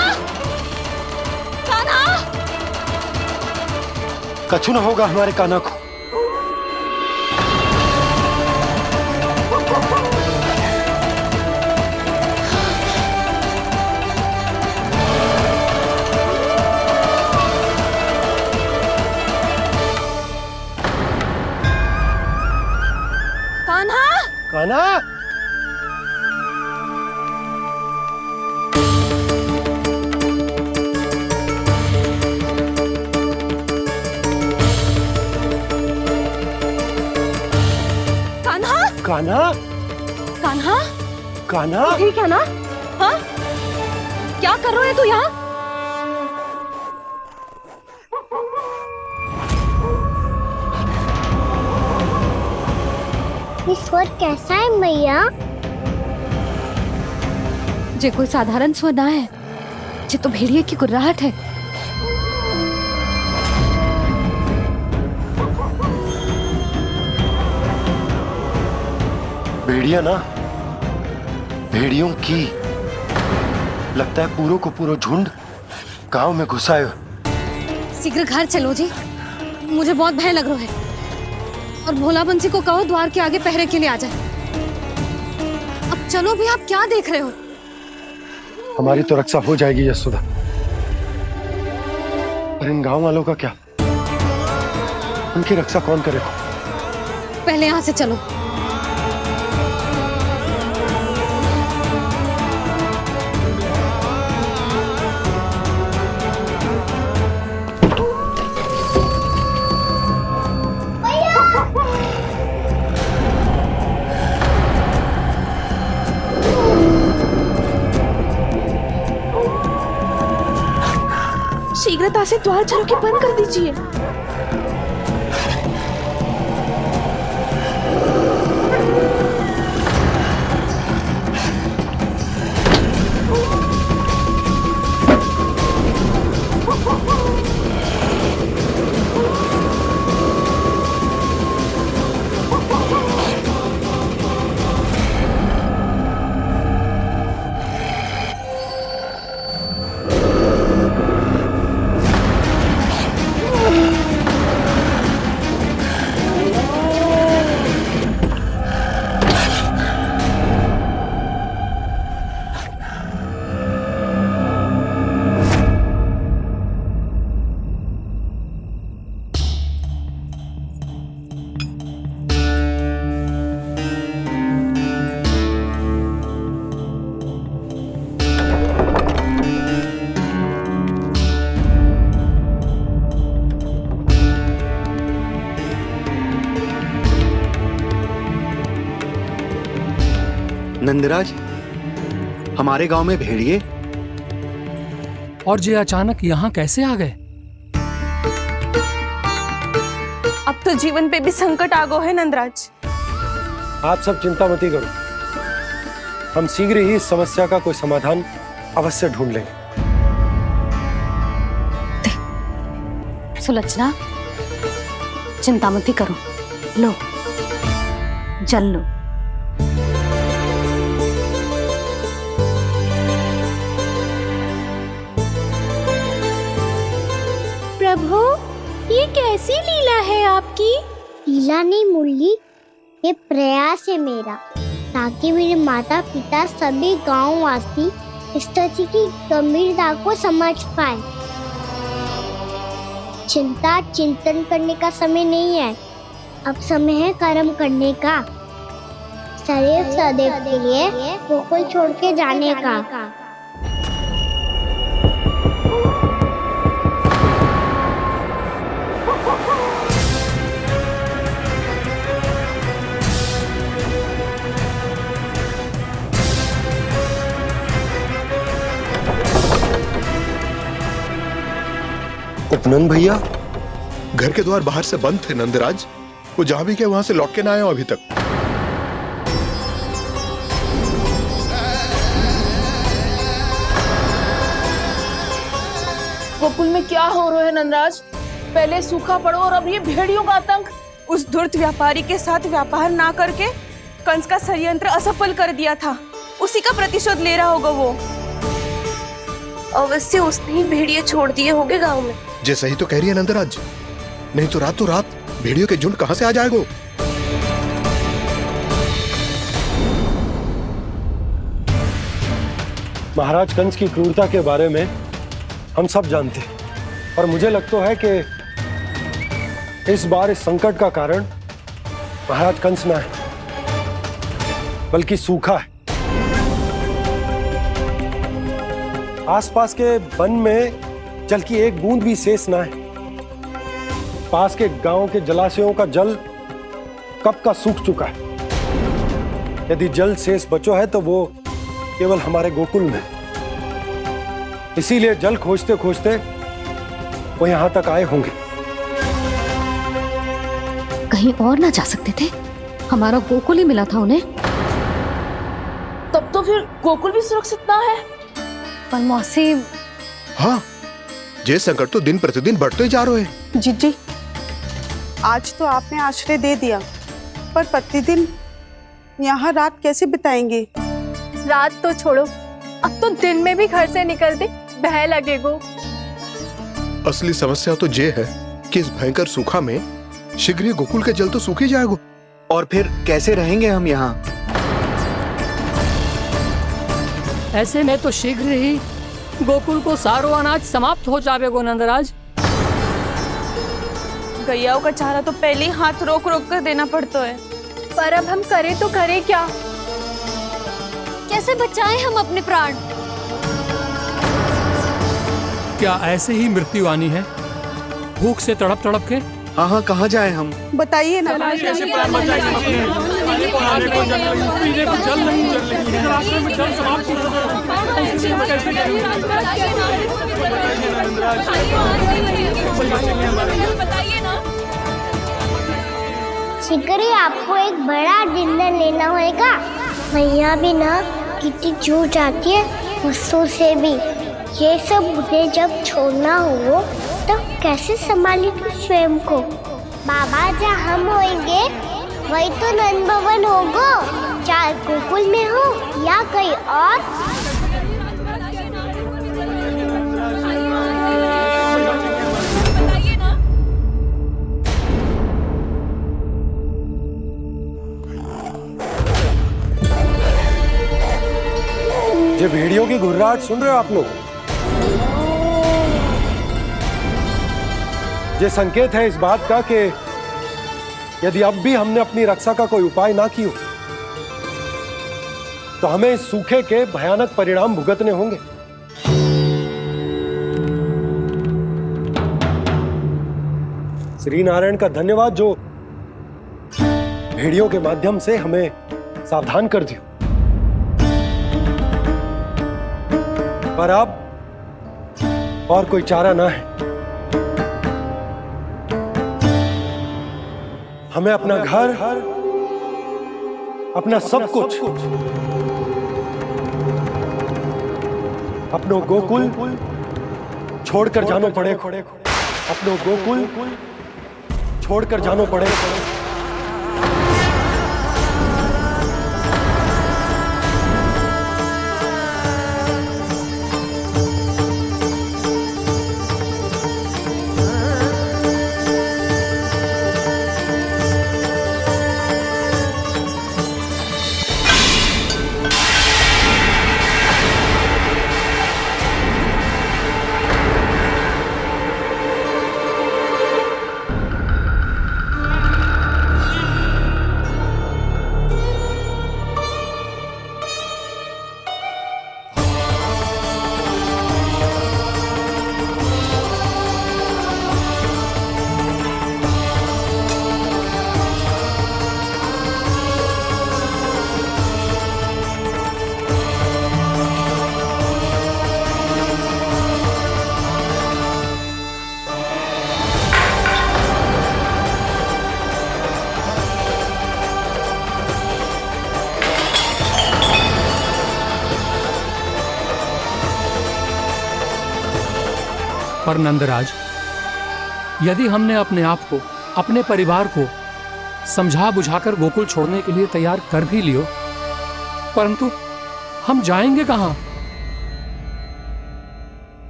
कान्हा। कछु ना होगा हमारे कान्हा को। कान्हा कान्हा कान्हा कान्हा कान्हा। ठीक है ना? हाँ क्या कर रहे हो तू यहाँ? ये स्वर कैसा है मैया? जे कोई साधारण स्वर ना है, जे तो भेड़िए की गुर्राहट है। भेड़िया ना, भेड़ियों की लगता है पूरों को पूरा झुंड गांव में घुसाए। शीघ्र घर चलो जी, मुझे बहुत भय लग रहा है। और भोला बंसी को कहो द्वार के आगे पहरे के लिए आ जाए। अब चलो भी, आप क्या देख रहे हो? हमारी तो रक्षा हो जाएगी यशोदा, पर इन गांव वालों का क्या? उनकी रक्षा कौन करेगा? पहले यहाँ से चलो। शीघ्रता से द्वार चलो के बंद कर दीजिए। नंदराज, हमारे गांव में भेड़िए और ये अचानक यहाँ कैसे आ गए? अब तो जीवन पे भी संकट आ गो है नंदराज। आप सब चिंता मत करो, हम शीघ्र ही इस समस्या का कोई समाधान अवश्य ढूंढ लेंगे। सुलक्षणा, चिंता मत करो, लो जल लो। प्रभु, ये कैसी लीला है आपकी? लीला नहीं मुरली, ये प्रयास है मेरा, ताकि मेरे माता पिता सभी गांव वासी स्थिति की गंभीरता को समझ पाए। चिंता चिंतन करने का समय नहीं है, अब समय है कर्म करने का, सदैव सदैव के लिए गोकुल छोड़ के जाने का। उपनंद भैया, घर के द्वार बाहर से बंद थे नंदराज, वो जहां भी गए वहां से लौट के ना आए हो अभी तक। गोकुल में क्या हो रहा है नंदराज? पहले सूखा पड़ो और अब ये भेड़ियों का आतंक। उस धूर्त व्यापारी के साथ व्यापार ना करके कंस का षड्यंत्र असफल कर दिया था, उसी का प्रतिशोध ले रहा होगा वो। अवश्य उसने ही भेड़िए छोड़ दिए होंगे गांव में। जे सही तो कह रही है नंदराज, नहीं तो रात भेड़ियों के झुंड कहां से आ जाएगो? महाराज कंस की क्रूरता के बारे में हम सब जानते हैं, और मुझे लगता है कि इस बार इस संकट का कारण महाराज कंस ना है, बल्कि सूखा है। आसपास के वन में जल की एक बूंद भी शेष ना है। पास के गांव के जलाशयों का जल कब का सूख चुका है। यदि जल शेष बचो है तो वो केवल हमारे गोकुल में। इसीलिए जल खोजते खोजते वो यहां तक आए होंगे। कहीं और ना जा सकते थे? हमारा गोकुल ही मिला था उन्हें। तब तो फिर गोकुल भी सुरक्षित ना है। पर मौसी, हाँ, ये संकट तो दिन प्रतिदिन बढ़ते ही जा रहे हैं। जीजी, आज तो आपने आश्रय दे दिया, पर प्रतिदिन यहाँ रात कैसे बिताएंगे? रात तो छोड़ो, अब तो दिन में भी घर से निकलते भय लगेगो। असली समस्या तो ये है कि इस भयंकर सूखा में शीघ्र ही गोकुल के जल तो सूख ही जाएगा। और फिर कैसे रहेंगे हम यहाँ? ऐसे में तो शीघ्र ही गोकुल को सारो अनाज समाप्त हो जाएगो नंदराज। गैयाओं का चारा तो पहले ही हाथ रोक रोक कर देना पड़ता है। पर अब हम करें तो करें क्या? कैसे बचाएं हम अपने प्राण? क्या ऐसे ही मृत्यु आनी है, भूख से तड़प तड़प के? हाँ, कहाँ जाएं हम? बताइए ना। शीघ्र ही आपको एक बड़ा निर्णय लेना होगा। मैया भी ना कितनी जूझ जाती है गुस्सों से भी। ये सब मुझे जब छोड़ना हो तो कैसे संभालेगी स्वयं को? बाबा जहाँ हम होंगे वही तो नंद भवन होगा, चाहे गोकुल में हो या कहीं और। ये भेड़ियों की घुर्राहट सुन रहे हो आप लोग? ये संकेत है इस बात का कि यदि अब भी हमने अपनी रक्षा का कोई उपाय ना किया तो हमें इस सूखे के भयानक परिणाम भुगतने होंगे। श्री नारायण का धन्यवाद जो भेड़ियों के माध्यम से हमें सावधान कर दिया। पर अब और कोई चारा ना है। हमें अपना घर, अपना सब कुछ, अपनों गोकुल छोड़कर जानो पड़े। अपनों गोकुल छोड़कर जानो पड़े। पर नंदराज, यदि हमने अपने आप को, अपने परिवार को समझा बुझाकर गोकुल छोड़ने के लिए तैयार कर भी लियो, परंतु हम जाएंगे कहां?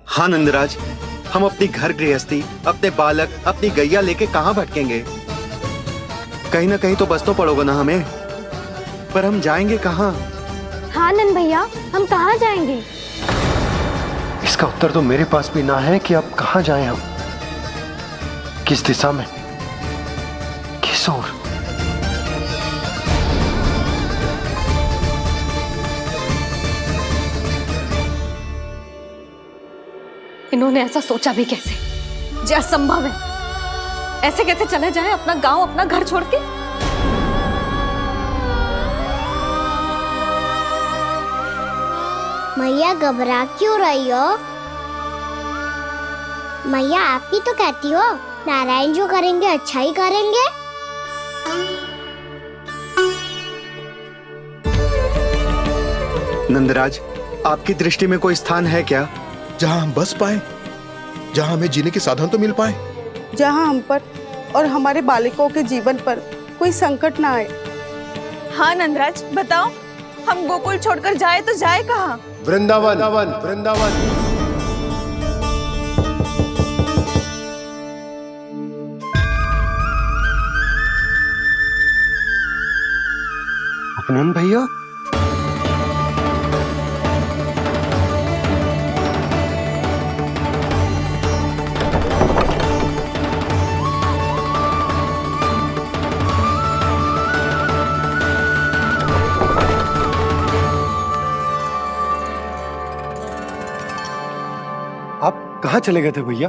हाँ नंदराज, हम अपनी घर गृहस्थी, अपने बालक, अपनी गैया लेके कहां भटकेंगे? कहीं ना कहीं तो बस तो पड़ोगे ना हमें, पर हम जाएंगे कहां? हाँ नंद भैया, हम कहाँ जाएंगे? इसका उत्तर तो मेरे पास भी ना है कि अब कहां जाएं हम, किस दिशा में, किस ओर। इन्होंने ऐसा सोचा भी कैसे? जो असंभव है। ऐसे कैसे चले जाएं अपना गांव, अपना घर छोड़ के? मैया घबरा क्यों रही हो? मैया आप ही तो कहती हो नारायण जो करेंगे अच्छा ही करेंगे। नंदराज, आपकी दृष्टि में कोई स्थान है क्या जहां हम बस पाए, जहां हमें जीने के साधन तो मिल पाए, जहाँ हम पर और हमारे बालकों के जीवन पर कोई संकट ना आए। हाँ नंदराज, बताओ, हम गोकुल छोड़कर जाए तो जाए कहाँ? वृंदावन, वृंदावन। उपनंद भैया, कहाँ चले गए थे भैया?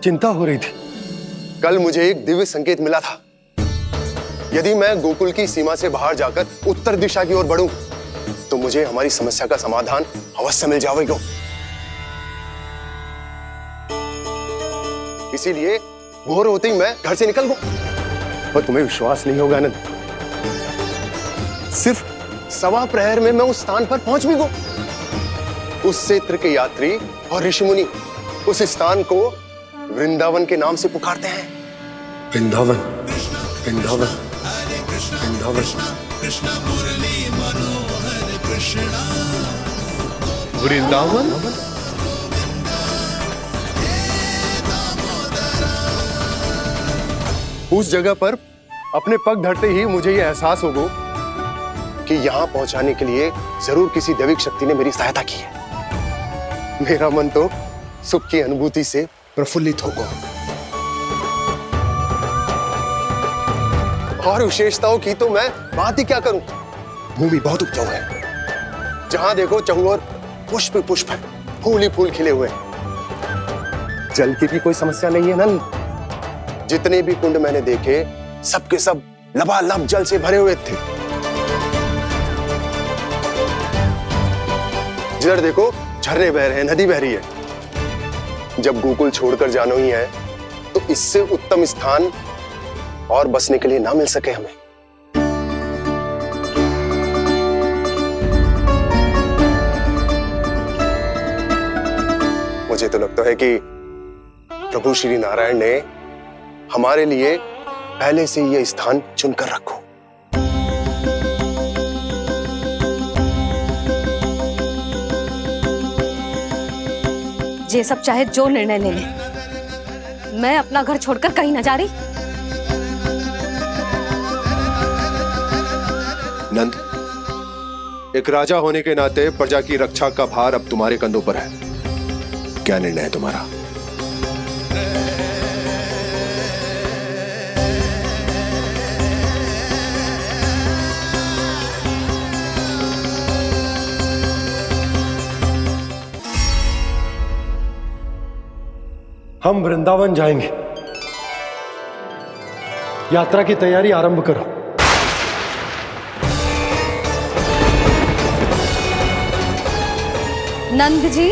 चिंता हो रही थी। कल मुझे एक दिव्य संकेत मिला था। यदि मैं गोकुल की सीमा से बाहर जाकर उत्तर दिशा की ओर बढ़ूं, तो मुझे हमारी समस्या का समाधान अवश्य मिल जाएगा। इसीलिए भोर होते ही मैं घर से निकल गया। और तुम्हें विश्वास नहीं होगा आनंद, सिर्फ सवा प्रहर में मैं उस स्थान पर पहुंच भी गया। उस क्षेत्र के यात्री और ऋषि मुनि उस स्थान को वृंदावन के नाम से पुकारते हैं। वृंदावन, वृंदावन, वृंदावन। वृंदावन? उस जगह पर अपने पग धरते ही मुझे यह एहसास होगा कि यहां पहुंचाने के लिए जरूर किसी दैविक शक्ति ने मेरी सहायता की है। मेरा मन तो सुख की अनुभूति से प्रफुल्लित होगा। और विशेषताओं की तो मैं बात ही क्या करूं। भूमि बहुत उपजाऊ है, जहां देखो चहुओर पुष्प पुष्प है, फूल ही फूल खिले हुए हैं। जल की भी कोई समस्या नहीं है नंद। जितने भी कुंड मैंने देखे सबके सब लबालब जल से भरे हुए थे। जिधर देखो झरने बह रहे हैं, नदी बह रही है। जब गोकुल छोड़कर जाना ही है तो इससे उत्तम स्थान और बसने के लिए ना मिल सके हमें। मुझे तो लगता है कि प्रभु श्री नारायण ने हमारे लिए पहले से यह स्थान चुनकर रखो। ये सब चाहे जो निर्णय ले ले, मैं अपना घर छोड़कर कहीं न जा रही। नंद, एक राजा होने के नाते प्रजा की रक्षा का भार अब तुम्हारे कंधों पर है। क्या निर्णय है तुम्हारा? हम वृंदावन जाएंगे। यात्रा की तैयारी आरंभ करो। नंद जी,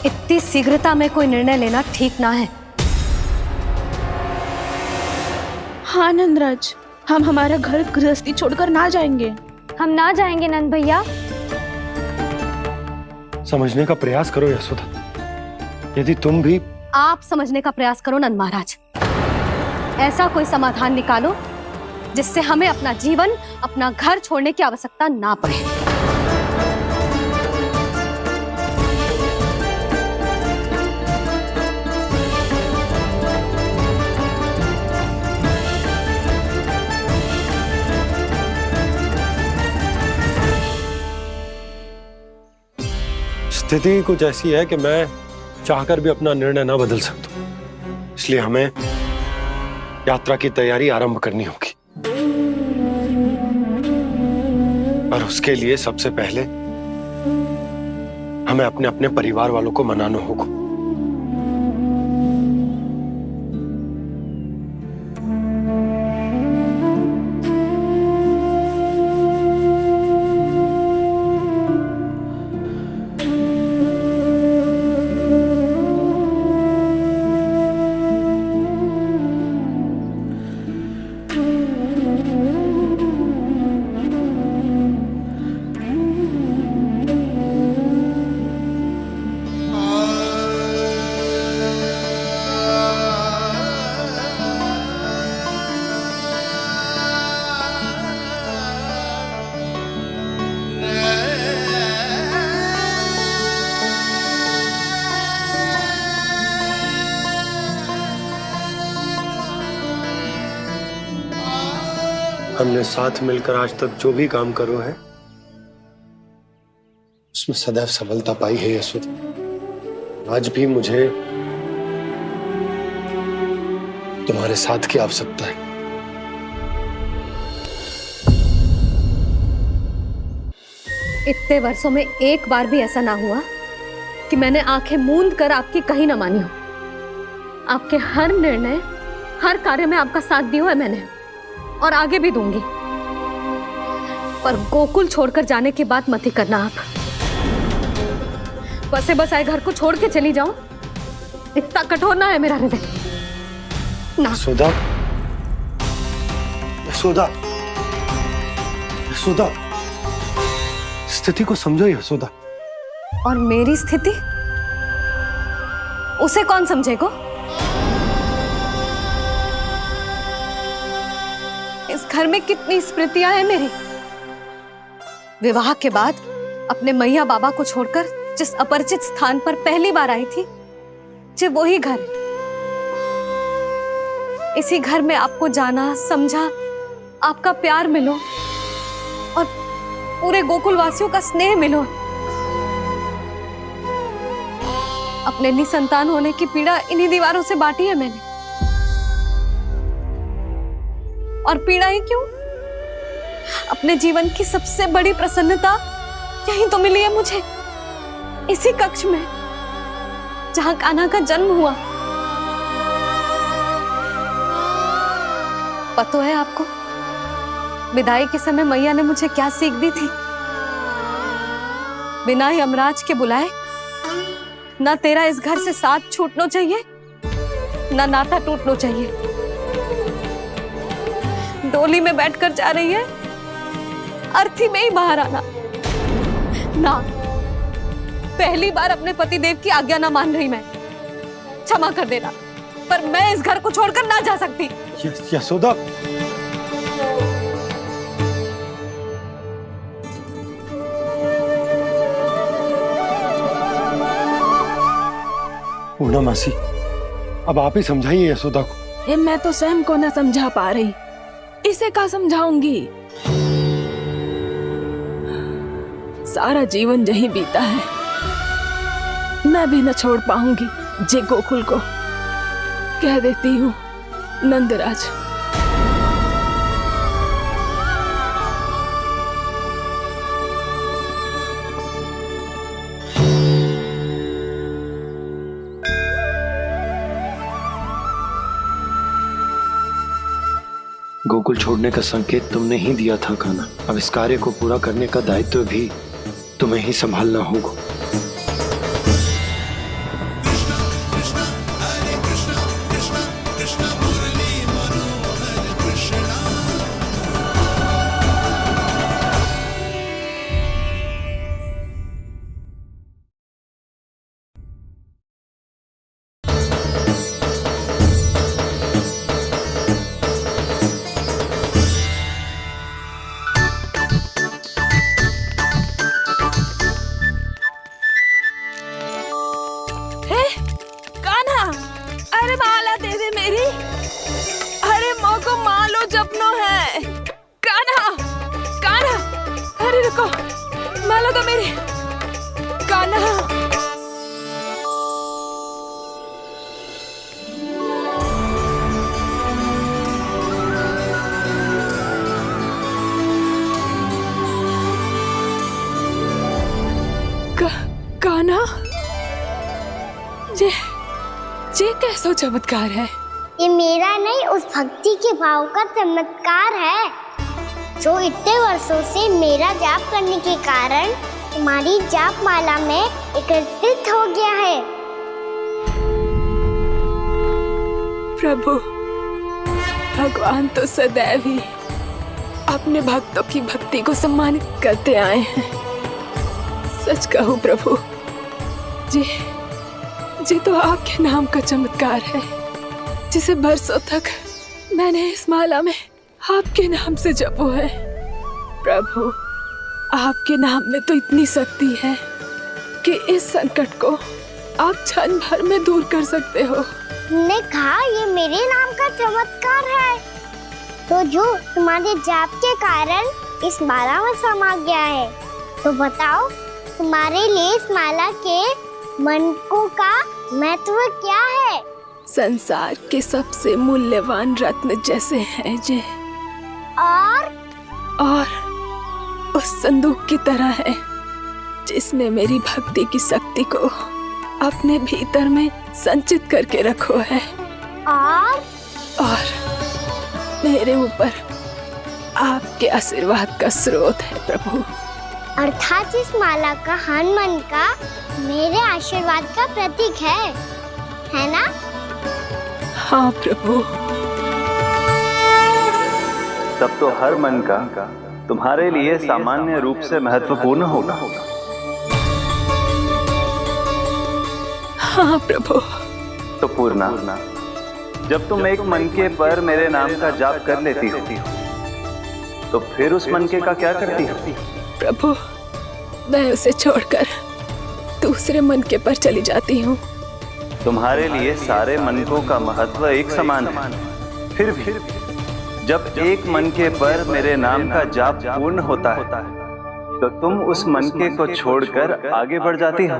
इतनी शीघ्रता में कोई निर्णय लेना ठीक ना है। हाँ नंदराज, हम हमारा घर गृहस्थी छोड़कर ना जाएंगे। हम ना जाएंगे नंद भैया। समझने का प्रयास करो यशोदा। यदि तुम भी आप समझने का प्रयास करो नंद महाराज। ऐसा कोई समाधान निकालो जिससे हमें अपना जीवन, अपना घर छोड़ने की आवश्यकता ना पड़े। स्थिति कुछ ऐसी है कि मैं चाहकर भी अपना निर्णय ना बदल सकता, इसलिए हमें यात्रा की तैयारी आरंभ करनी होगी। और उसके लिए सबसे पहले हमें अपने अपने परिवार वालों को मनाना होगा। हमने साथ मिलकर आज तक जो भी काम करो है उसमें सदैव सफलता पाई है यशोदा। आज भी मुझे तुम्हारे साथ की आवश्यकता है। इतने वर्षों में एक बार भी ऐसा ना हुआ कि मैंने आंखें मूंद कर आपकी कहीं ना मानी हो। आपके हर निर्णय, हर कार्य में आपका साथ दिया है मैंने, और आगे भी दूंगी। पर गोकुल छोड़कर जाने की बात मत ही करना आप। बसे बसाए घर को छोड़ के चली जाऊं, इतना कठोर ना है मेरा हृदय ना। यशोदा, यशोदा, यशोदा, स्थिति को समझो यशोदा। और मेरी स्थिति उसे कौन समझेगा? इस घर में कितनी स्मृतियां हैं मेरी। विवाह के बाद अपने मैया बाबा को छोड़कर जिस अपरिचित स्थान पर पहली बार आई थी, जो वही घर। इसी घर में आपको जाना, समझा, आपका प्यार मिलो और पूरे गोकुल वासियों का स्नेह मिलो। अपने निसंतान होने की पीड़ा इन्हीं दीवारों से बांटी है मैंने। और पीड़ा ही क्यों? अपने जीवन की सबसे बड़ी प्रसन्नता यही तो मिली है मुझे, इसी कक्ष में जहां कान्हा का जन्म हुआ। पता है आपको विदाई के समय मैया ने मुझे क्या सीख दी थी? बिना यमराज के बुलाए ना तेरा इस घर से साथ छूटना चाहिए, ना नाता टूटना चाहिए। डोली में बैठकर जा रही है, अर्थी में ही बाहर आना ना। पहली बार अपने पति देव की आज्ञा ना मान रही मैं, क्षमा कर देना, पर मैं इस घर को छोड़कर ना जा सकती। यशोदा, पूर्णा मासी, अब आप ही समझाइए यशोदा को। ये मैं तो स्वयं को न समझा पा रही, इसे क्या समझाऊंगी? सारा जीवन यही बीता है, मैं भी न छोड़ पाऊंगी। जे गोकुल को कह देती हूँ नंदराज। गोकुल छोड़ने का संकेत तुमने ही दिया था कान्हा। अब इस कार्य को पूरा करने का दायित्व भी तुम्हें ही संभालना होगा। ये कैसा चमत्कार है? ये मेरा नहीं, उस भक्ति के भाव का चमत्कार है जो इतने वर्षों से मेरा जाप करने के कारण तुम्हारी जाप माला में एकत्रित हो गया है। प्रभु, भगवान तो सदैव ही अपने भक्तों की भक्ति को सम्मानित करते आए हैं। सच कहूं प्रभु, जी तो आपके नाम का चमत्कार है, जिसे बरसों तक मैंने इस माला में आपके नाम से जपो है। प्रभु, आपके नाम में तो इतनी शक्ति है कि इस संकट को आप क्षण भर में दूर कर सकते हो। तुमने कहा ये मेरे नाम का चमत्कार है, तो जो तुम्हारे जाप के कारण इस माला में समा गया है, तो बताओ तुम्हारे लिए इस माला के मनकों का महत्व क्या है? संसार के सबसे मूल्यवान रत्न जैसे हैं जे, और उस संदूक की तरह है जिसने मेरी भक्ति की शक्ति को अपने भीतर में संचित करके रखो है, और मेरे ऊपर आपके आशीर्वाद का स्रोत है प्रभु। अर्थात इस माला का हनुमान का मेरे आशीर्वाद का प्रतीक है ना? हाँ प्रभु। तब तो हर मन का तुम्हारे लिए सामान्य रूप से महत्वपूर्ण होगा। हाँ प्रभु। तो पूर्णा, जब तुम एक मनके पर मेरे नाम का जाप कर लेती हो, तो फिर उस मनके का क्या करती हो? प्रभु, मैं उसे छोड़कर दूसरे मनके पर चली जाती हूँ। तुम्हारे लिए सारे मनकों का महत्व एक समान है, फिर भी जब एक मनके पर मेरे नाम का जाप पूर्ण होता है, तो तुम उस मनके को छोड़कर आगे बढ़ जाती हो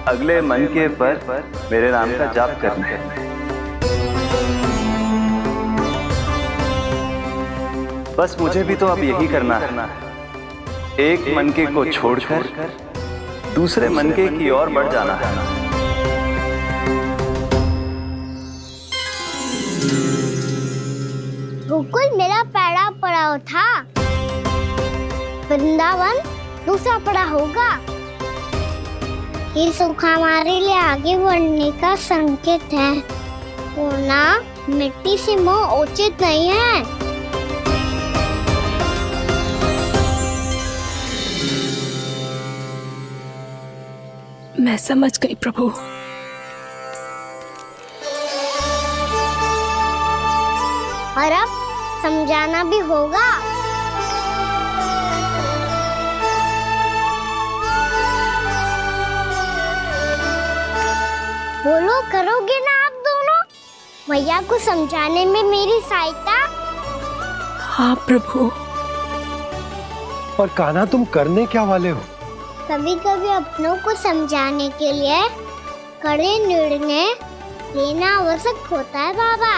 अगले मनके पर मेरे नाम का जाप करने। बस मुझे भी तो अब यही करना है, एक मनके को छोड़कर दूसरे मनके की ओर बढ़ जाना है। गोकुल मेरा पहला पड़ाव था, वृंदावन दूसरा पड़ा होगा। ये सुख हमारे लिए आगे बढ़ने का संकेत है। सोना मिट्टी से मोह उचित नहीं है। मैं समझ गई प्रभु। और अब समझाना भी होगा। बोलो, करोगे ना आप दोनों? मैया को समझाने में मेरी सहायता। हाँ प्रभु। और कान्हा, तुम करने क्या वाले हो? कभी कभी अपनों को समझाने के लिए कड़े निर्णय लेना आवश्यक होता है बाबा।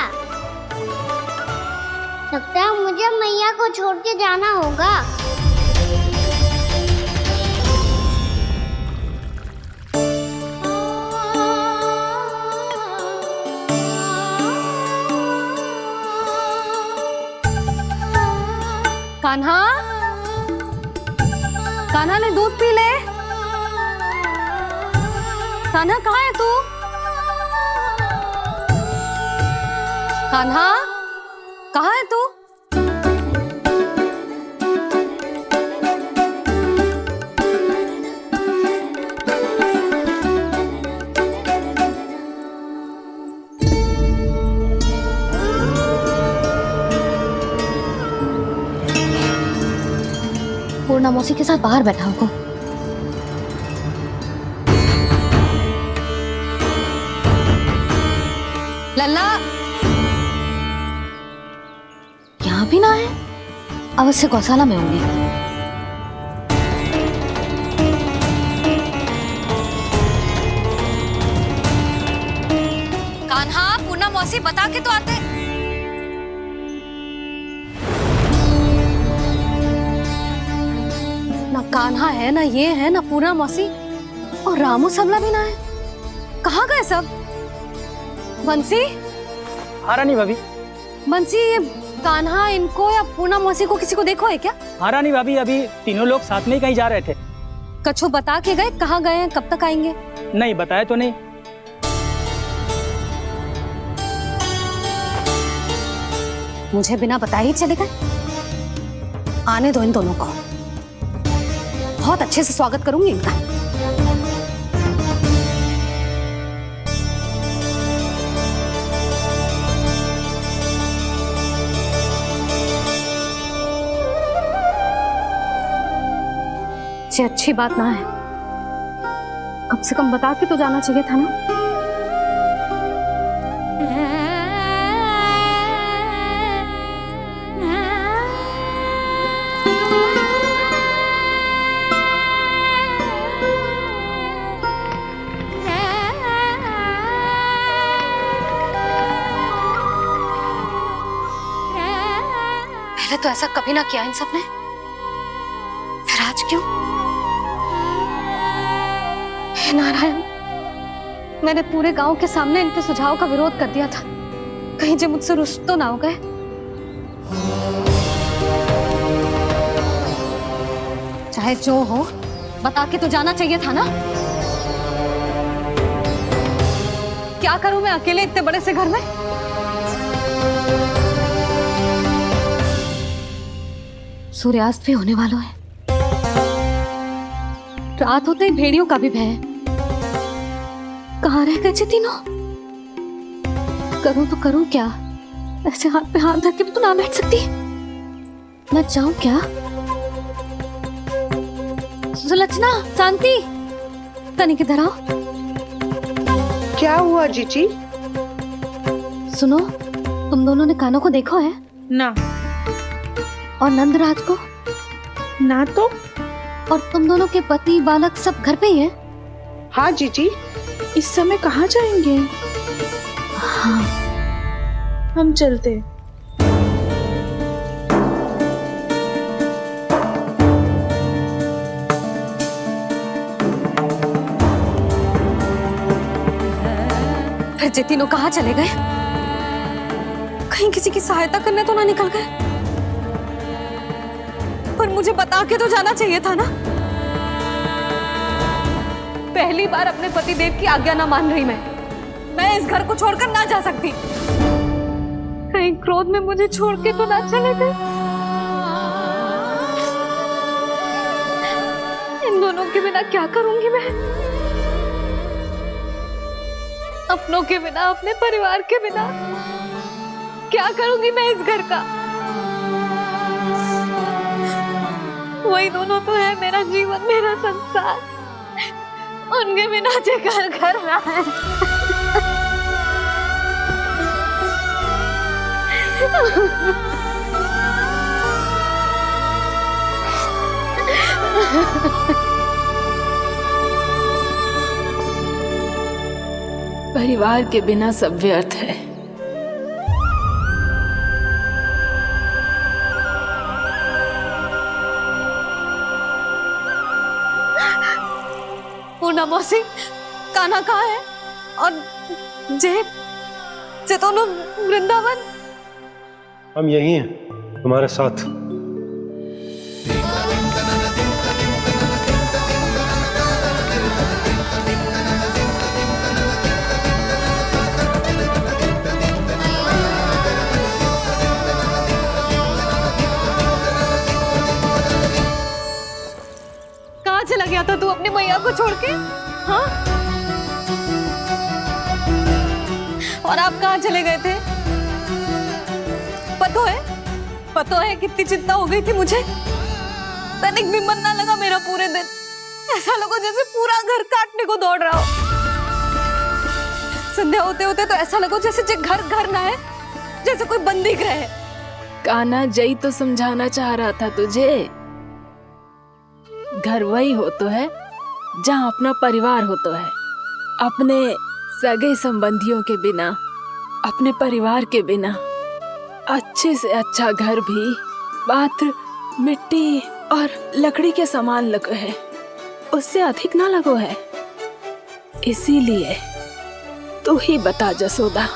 लगता है मुझे मैया को छोड़ के जाना होगा। कान्हा, कान्हा ने दूध पी ले। कान्हा कहाँ है तू? कान्हा कहाँ है तू? पूर्णा मौसी के साथ बाहर बैठा होगा। लल्ला यहाँ भी ना है, अवश्य गौशाला में होंगे। कान्हा, पूर्णा मौसी बता के तो आते। ना कान्हा है, ना ये है, ना पूर्णा मौसी, और रामू सबला भी ना है। कहाँ गए सब? बंसी? हाँ रानी भाभी। बंसी, ये कान्हा इनको या पूर्णा मौसी को किसी को देखो है क्या? हाँ रानी भाभी, अभी तीनों लोग साथ में ही कहीं जा रहे थे। कछु बता के गए कहाँ गए हैं, कब तक आएंगे? नहीं बताया तो नहीं। मुझे बिना बताए ही चले गए। आने दो इन दोनों को, बहुत अच्छे से स्वागत करूंगी इनका। ये अच्छी बात ना है, कम से कम बता के तो जाना चाहिए था ना। पहले तो ऐसा कभी ना किया इन सब ने, फिर आज क्यों? हे नारायण, मैंने पूरे गांव के सामने इनके सुझाव का विरोध कर दिया था, कहीं जो मुझसे रुष्ट तो ना हो गए। चाहे जो हो, बता के तो जाना चाहिए था ना। क्या करूं मैं अकेले इतने बड़े से घर में? सूर्यास्त भी होने वाला है, रात होते ही भेड़ियों का भी भय है। कहाँ रह गए थे तीनों? करूं तो करूं क्या? ऐसे हाथ पे हाथ धर के तो ना बैठ सकती। मैं जाऊं क्या? सुलक्षणा, शांति, तनिक इधर आओ। क्या हुआ जीजी? सुनो, तुम दोनों ने कान्हा को देखा है? ना। और नंदराज को? ना तो। और तुम दोनों के पति बालक सब घर पे ही हैं? हाँ जीजी, इस समय कहाँ जाएंगे? हाँ, हम चलते। फिर ये तीनों कहाँ चले गए? कहीं किसी की सहायता करने तो ना निकल गए? पर मुझे बता के तो जाना चाहिए था ना। पहली बार अपने पतिदेव की आज्ञा ना मान रही मैं इस घर को छोड़कर ना जा सकती। कहीं क्रोध में मुझे छोड़ के तो ना चले गए। इन दोनों के बिना क्या करूंगी मैं? अपनों के बिना, अपने परिवार के बिना क्या करूंगी मैं इस घर का? वही दोनों तो है मेरा जीवन, मेरा संसार। उनके बिना जो घर घर रहा है। परिवार के बिना सब व्यर्थ है। पूना मौसी, कान्हा कहाँ है? और जे दोनों वृंदावन? हम यही हैं तुम्हारे साथ। कहाँ चला गया था तू अपनी मैया को छोड़ के? हाँ? और आप कहाँ चले गए थे? पतो है कितनी चिंता हो गई थी मुझे। तनिक भी मन ना लगा मेरा पूरे दिन। ऐसा लगा जैसे पूरा घर काटने को दौड़ रहा हो। संध्या होते होते तो ऐसा लगा जैसे घर घर ना है, जैसे कोई बंदी गृह है। कान्हा जई तो समझाना चाह रहा था तुझे। घर वही हो तो है जहाँ अपना परिवार हो तो है। अपने सगे संबंधियों के बिना, अपने परिवार के बिना अच्छे से अच्छा घर भी पात्र मिट्टी और लकड़ी के समान लगो है, उससे अधिक ना लगो है। इसीलिए तू ही बता जसोदा,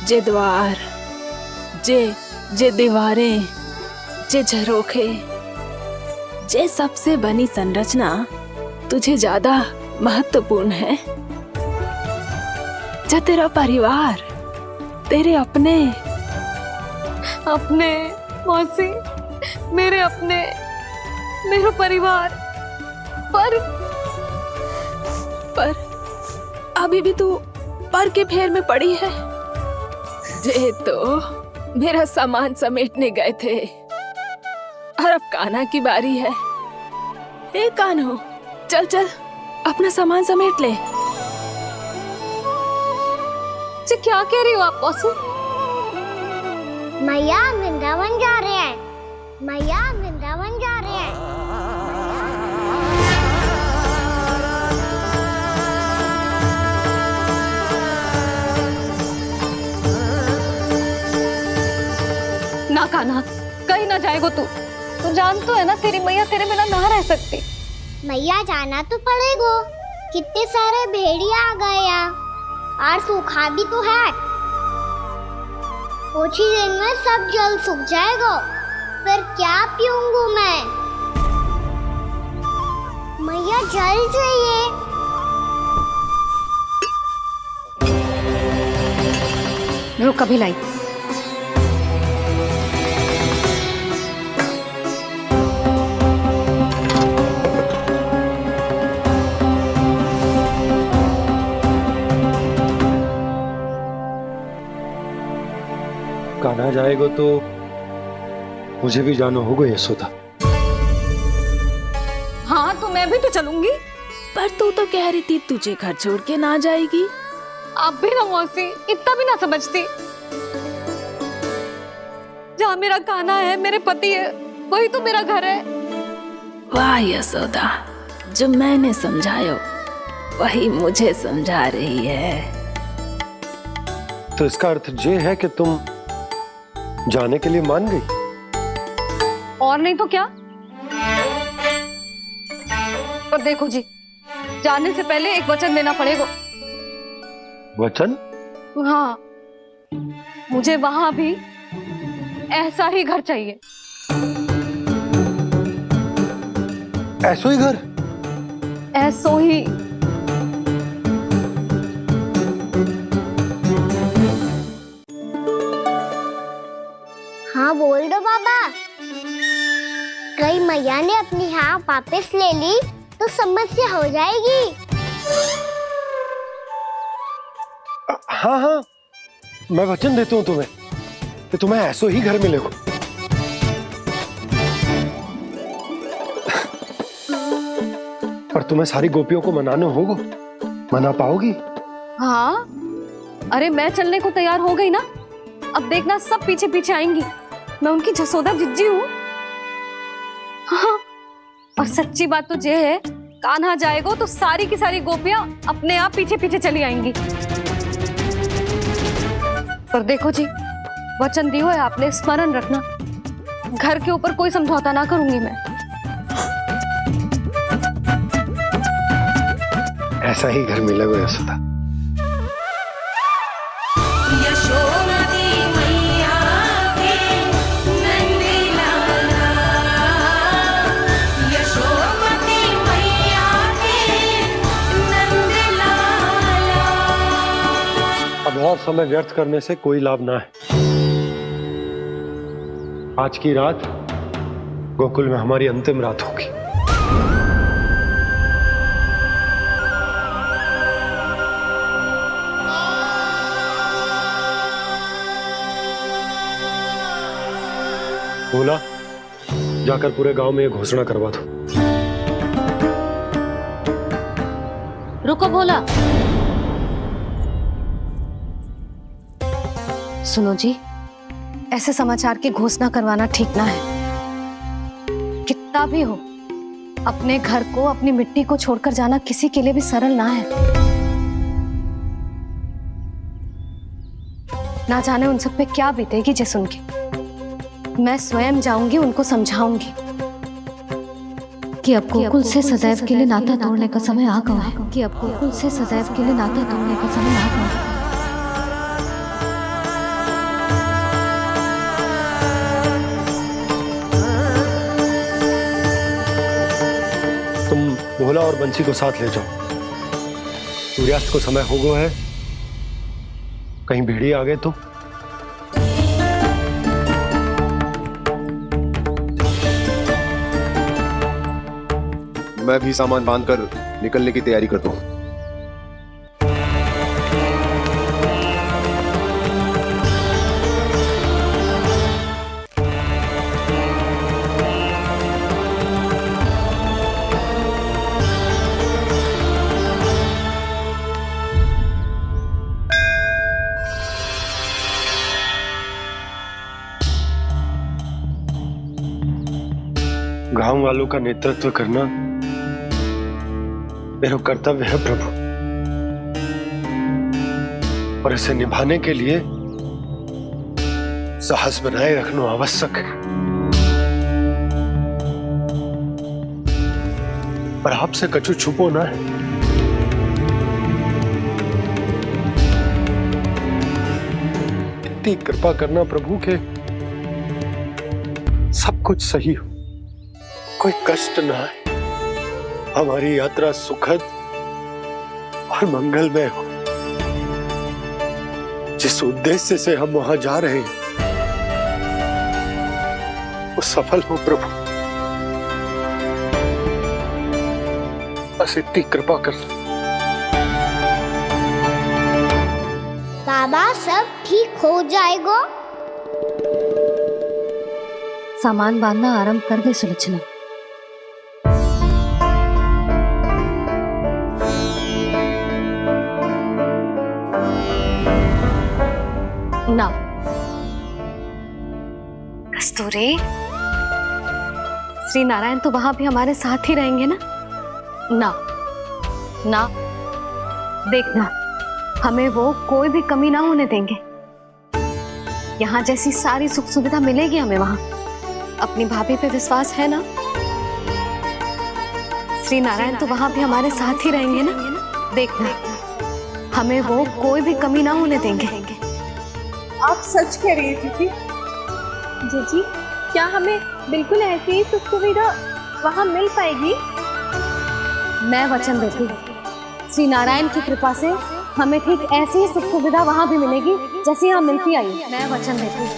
जे द्वार, जे दीवारें, जे झरोखे, जे सबसे बनी संरचना तुझे ज्यादा महत्वपूर्ण है? जो तेरा परिवार, तेरे अपने मौसी, मेरा परिवार। पर अभी भी तू पर के फेर में पड़ी है। जे तो मेरा सामान समेटने गए थे और अब कान्हा की बारी है। ए कान्हो, चल चल अपना सामान समेट ले। क्या कह रही हो आप मौसी? मैया वृंदावन जा रहे हैं। मैया वृंदावन जा रहे हैं। ना कान्हा, कहीं ना जाएगो तू। तू जान तो है ना तेरी मैया तेरे बिना ना रह सकती। मैया जाना तो पड़ेगा। कितने सारे भेड़िया आ गए यहाँ, और सूखा भी तो है। कुछ ही दिन में सब जल सूख जाएगा, फिर क्या पीऊंगी मैं? मैया जल चाहिए। रुक, अभी लाई। कान्हा जाएगा तो मुझे भी जाना होगा यशोदा। हाँ तो मैं भी तो चलूंगी। पर तू तो कह रही थी तुझे घर छोड़ के ना जाएगी। आप भी ना मौसी, इतना भी ना समझती। जहाँ मेरा कान्हा है, मेरे पति है, वही तो मेरा घर है। वाह यशोदा, जो मैंने समझायो वही मुझे समझा रही है। तो इसका अर्थ ये है कि तुम जाने के लिए मान गई? और नहीं तो क्या। पर देखो जी, जाने से पहले एक वचन देना पड़ेगा। वचन? हाँ, मुझे वहां भी ऐसा ही घर चाहिए। ऐसो ही घर? ऐसो ही। हाँ बोल दो बाबा। कहीं मैया ने अपनी हाँ वापस ले ली तो समस्या हो जाएगी। हाँ हाँ, मैं वचन देता हूँ तुम्हें कि तुम्हें ऐसो ही घर मिलेगा। पर तुम्हें सारी गोपियों को मनाना होगा। मना पाओगी? हाँ, अरे मैं चलने को तैयार हो गई ना। अब देखना सब पीछे पीछे आएंगी। मैं उनकी जसोदा जिज्जी हूँ। हाँ, और सच्ची बात तो ये है, कान्हा जाएगा तो सारी की सारी गोपियां अपने आप पीछे पीछे चली आएंगी। पर देखो जी, वचन दियो है आपने, स्मरण रखना। घर के ऊपर कोई समझौता ना करूंगी मैं। ऐसा ही घर मिलेगा यशोदा। अब और समय व्यर्थ करने से कोई लाभ ना है। आज की रात गोकुल में हमारी अंतिम रात होगी। बोला, जाकर पूरे गांव में ये घोषणा करवा दो। रुको भोला। सुनो जी, ऐसे समाचार की घोषणा करवाना ठीक ना है। कितना भी हो, अपने घर को, अपनी मिट्टी को छोड़कर जाना किसी के लिए भी सरल ना है। ना जाने उन सब पे क्या बीतेगी जे सुन के। मैं स्वयं जाऊंगी, उनको समझाऊंगी कि अब गोकुल से सदैव के लिए नाता तोड़ने का समय आ गया है। कि अब गोकुल से सदैव के लिए नाता तोड़ने का समय आ गया है। तुम भोला और बंसी को साथ ले जाओ। सूर्यास्त को समय हो गया है, कहीं भेड़िए आ गए तो। मैं भी सामान बांधकर निकलने की तैयारी करता हूँ। गांव वालों का नेतृत्व करना मेरा कर्तव्य है प्रभु, और इसे निभाने के लिए साहस बनाए रखना आवश्यक है। पर आपसे कछु छुपो ना है। इतनी कृपा करना प्रभु के सब कुछ सही हो, कोई कष्ट ना है, हमारी यात्रा सुखद और मंगलमय हो। जिस उद्देश्य से हम वहां जा रहे हैं वो सफल हो प्रभु, बस इतनी कृपा कर। बाबा सब ठीक हो जाएगा। सामान बांधना आरंभ कर दे सुलक्षणा। ना कस्तूरी, श्री नारायण तो वहां भी हमारे साथ ही रहेंगे ना? ना ना, देखना हमें वो कोई भी कमी ना होने देंगे। यहाँ जैसी सारी सुख सुविधा मिलेगी हमें वहां। अपनी भाभी पे विश्वास है ना? श्री नारायण तो वहां भी हमारे साथ ही रहेंगे ना? देखना हमें वो कोई भी कमी ना होने देंगे। आप सच कह रही है दीदी। जीजी, क्या हमें बिल्कुल ऐसी ही सुख सुविधा वहाँ मिल पाएगी? मैं वचन देती हूँ, श्री नारायण की कृपा से हमें ठीक ऐसी ही सुख सुविधा वहाँ भी मिलेगी जैसी यहाँ मिलती आई। मैं वचन देती हूँ,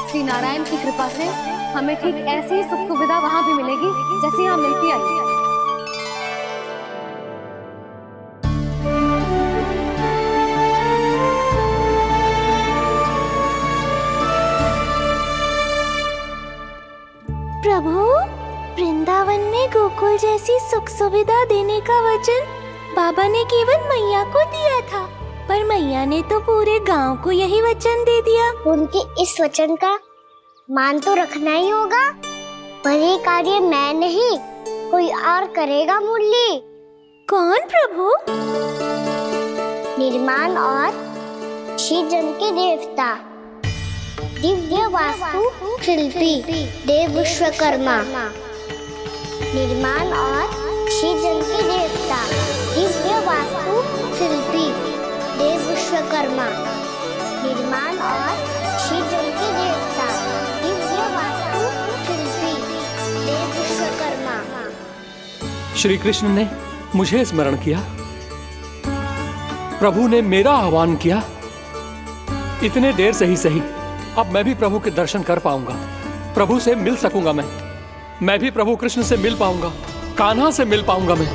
श्री नारायण की कृपा से हमें ठीक ऐसी ही सुख सुविधा वहाँ भी मिलेगी जैसी यहाँ मिलती आई। प्रभु, वृंदावन में गोकुल जैसी सुख सुविधा देने का वचन बाबा ने केवल मैया को दिया था, पर मैया ने तो पूरे गांव को यही वचन दे दिया। उनके इस वचन का मान तो रखना ही होगा, पर ये कार्य मैं नहीं कोई और करेगा। मुरली कौन प्रभु? निर्माण और सृजन के देवता, दिव्य वास्तु शिल्पी देव विश्वकर्मा। निर्माण और सृजन के देवता, दिव्य वास्तु शिल्पी देव विश्वकर्मा। निर्माण और सृजन के देवता, दिव्य वास्तु शिल्पी देव विश्वकर्मा। श्री कृष्ण ने मुझे स्मरण किया, प्रभु ने मेरा आह्वान किया। इतने देर से ही सही, अब मैं भी प्रभु के दर्शन कर पाऊंगा, प्रभु से मिल सकूंगा। मैं भी प्रभु कृष्ण से मिल पाऊंगा, कान्हा से मिल पाऊंगा मैं।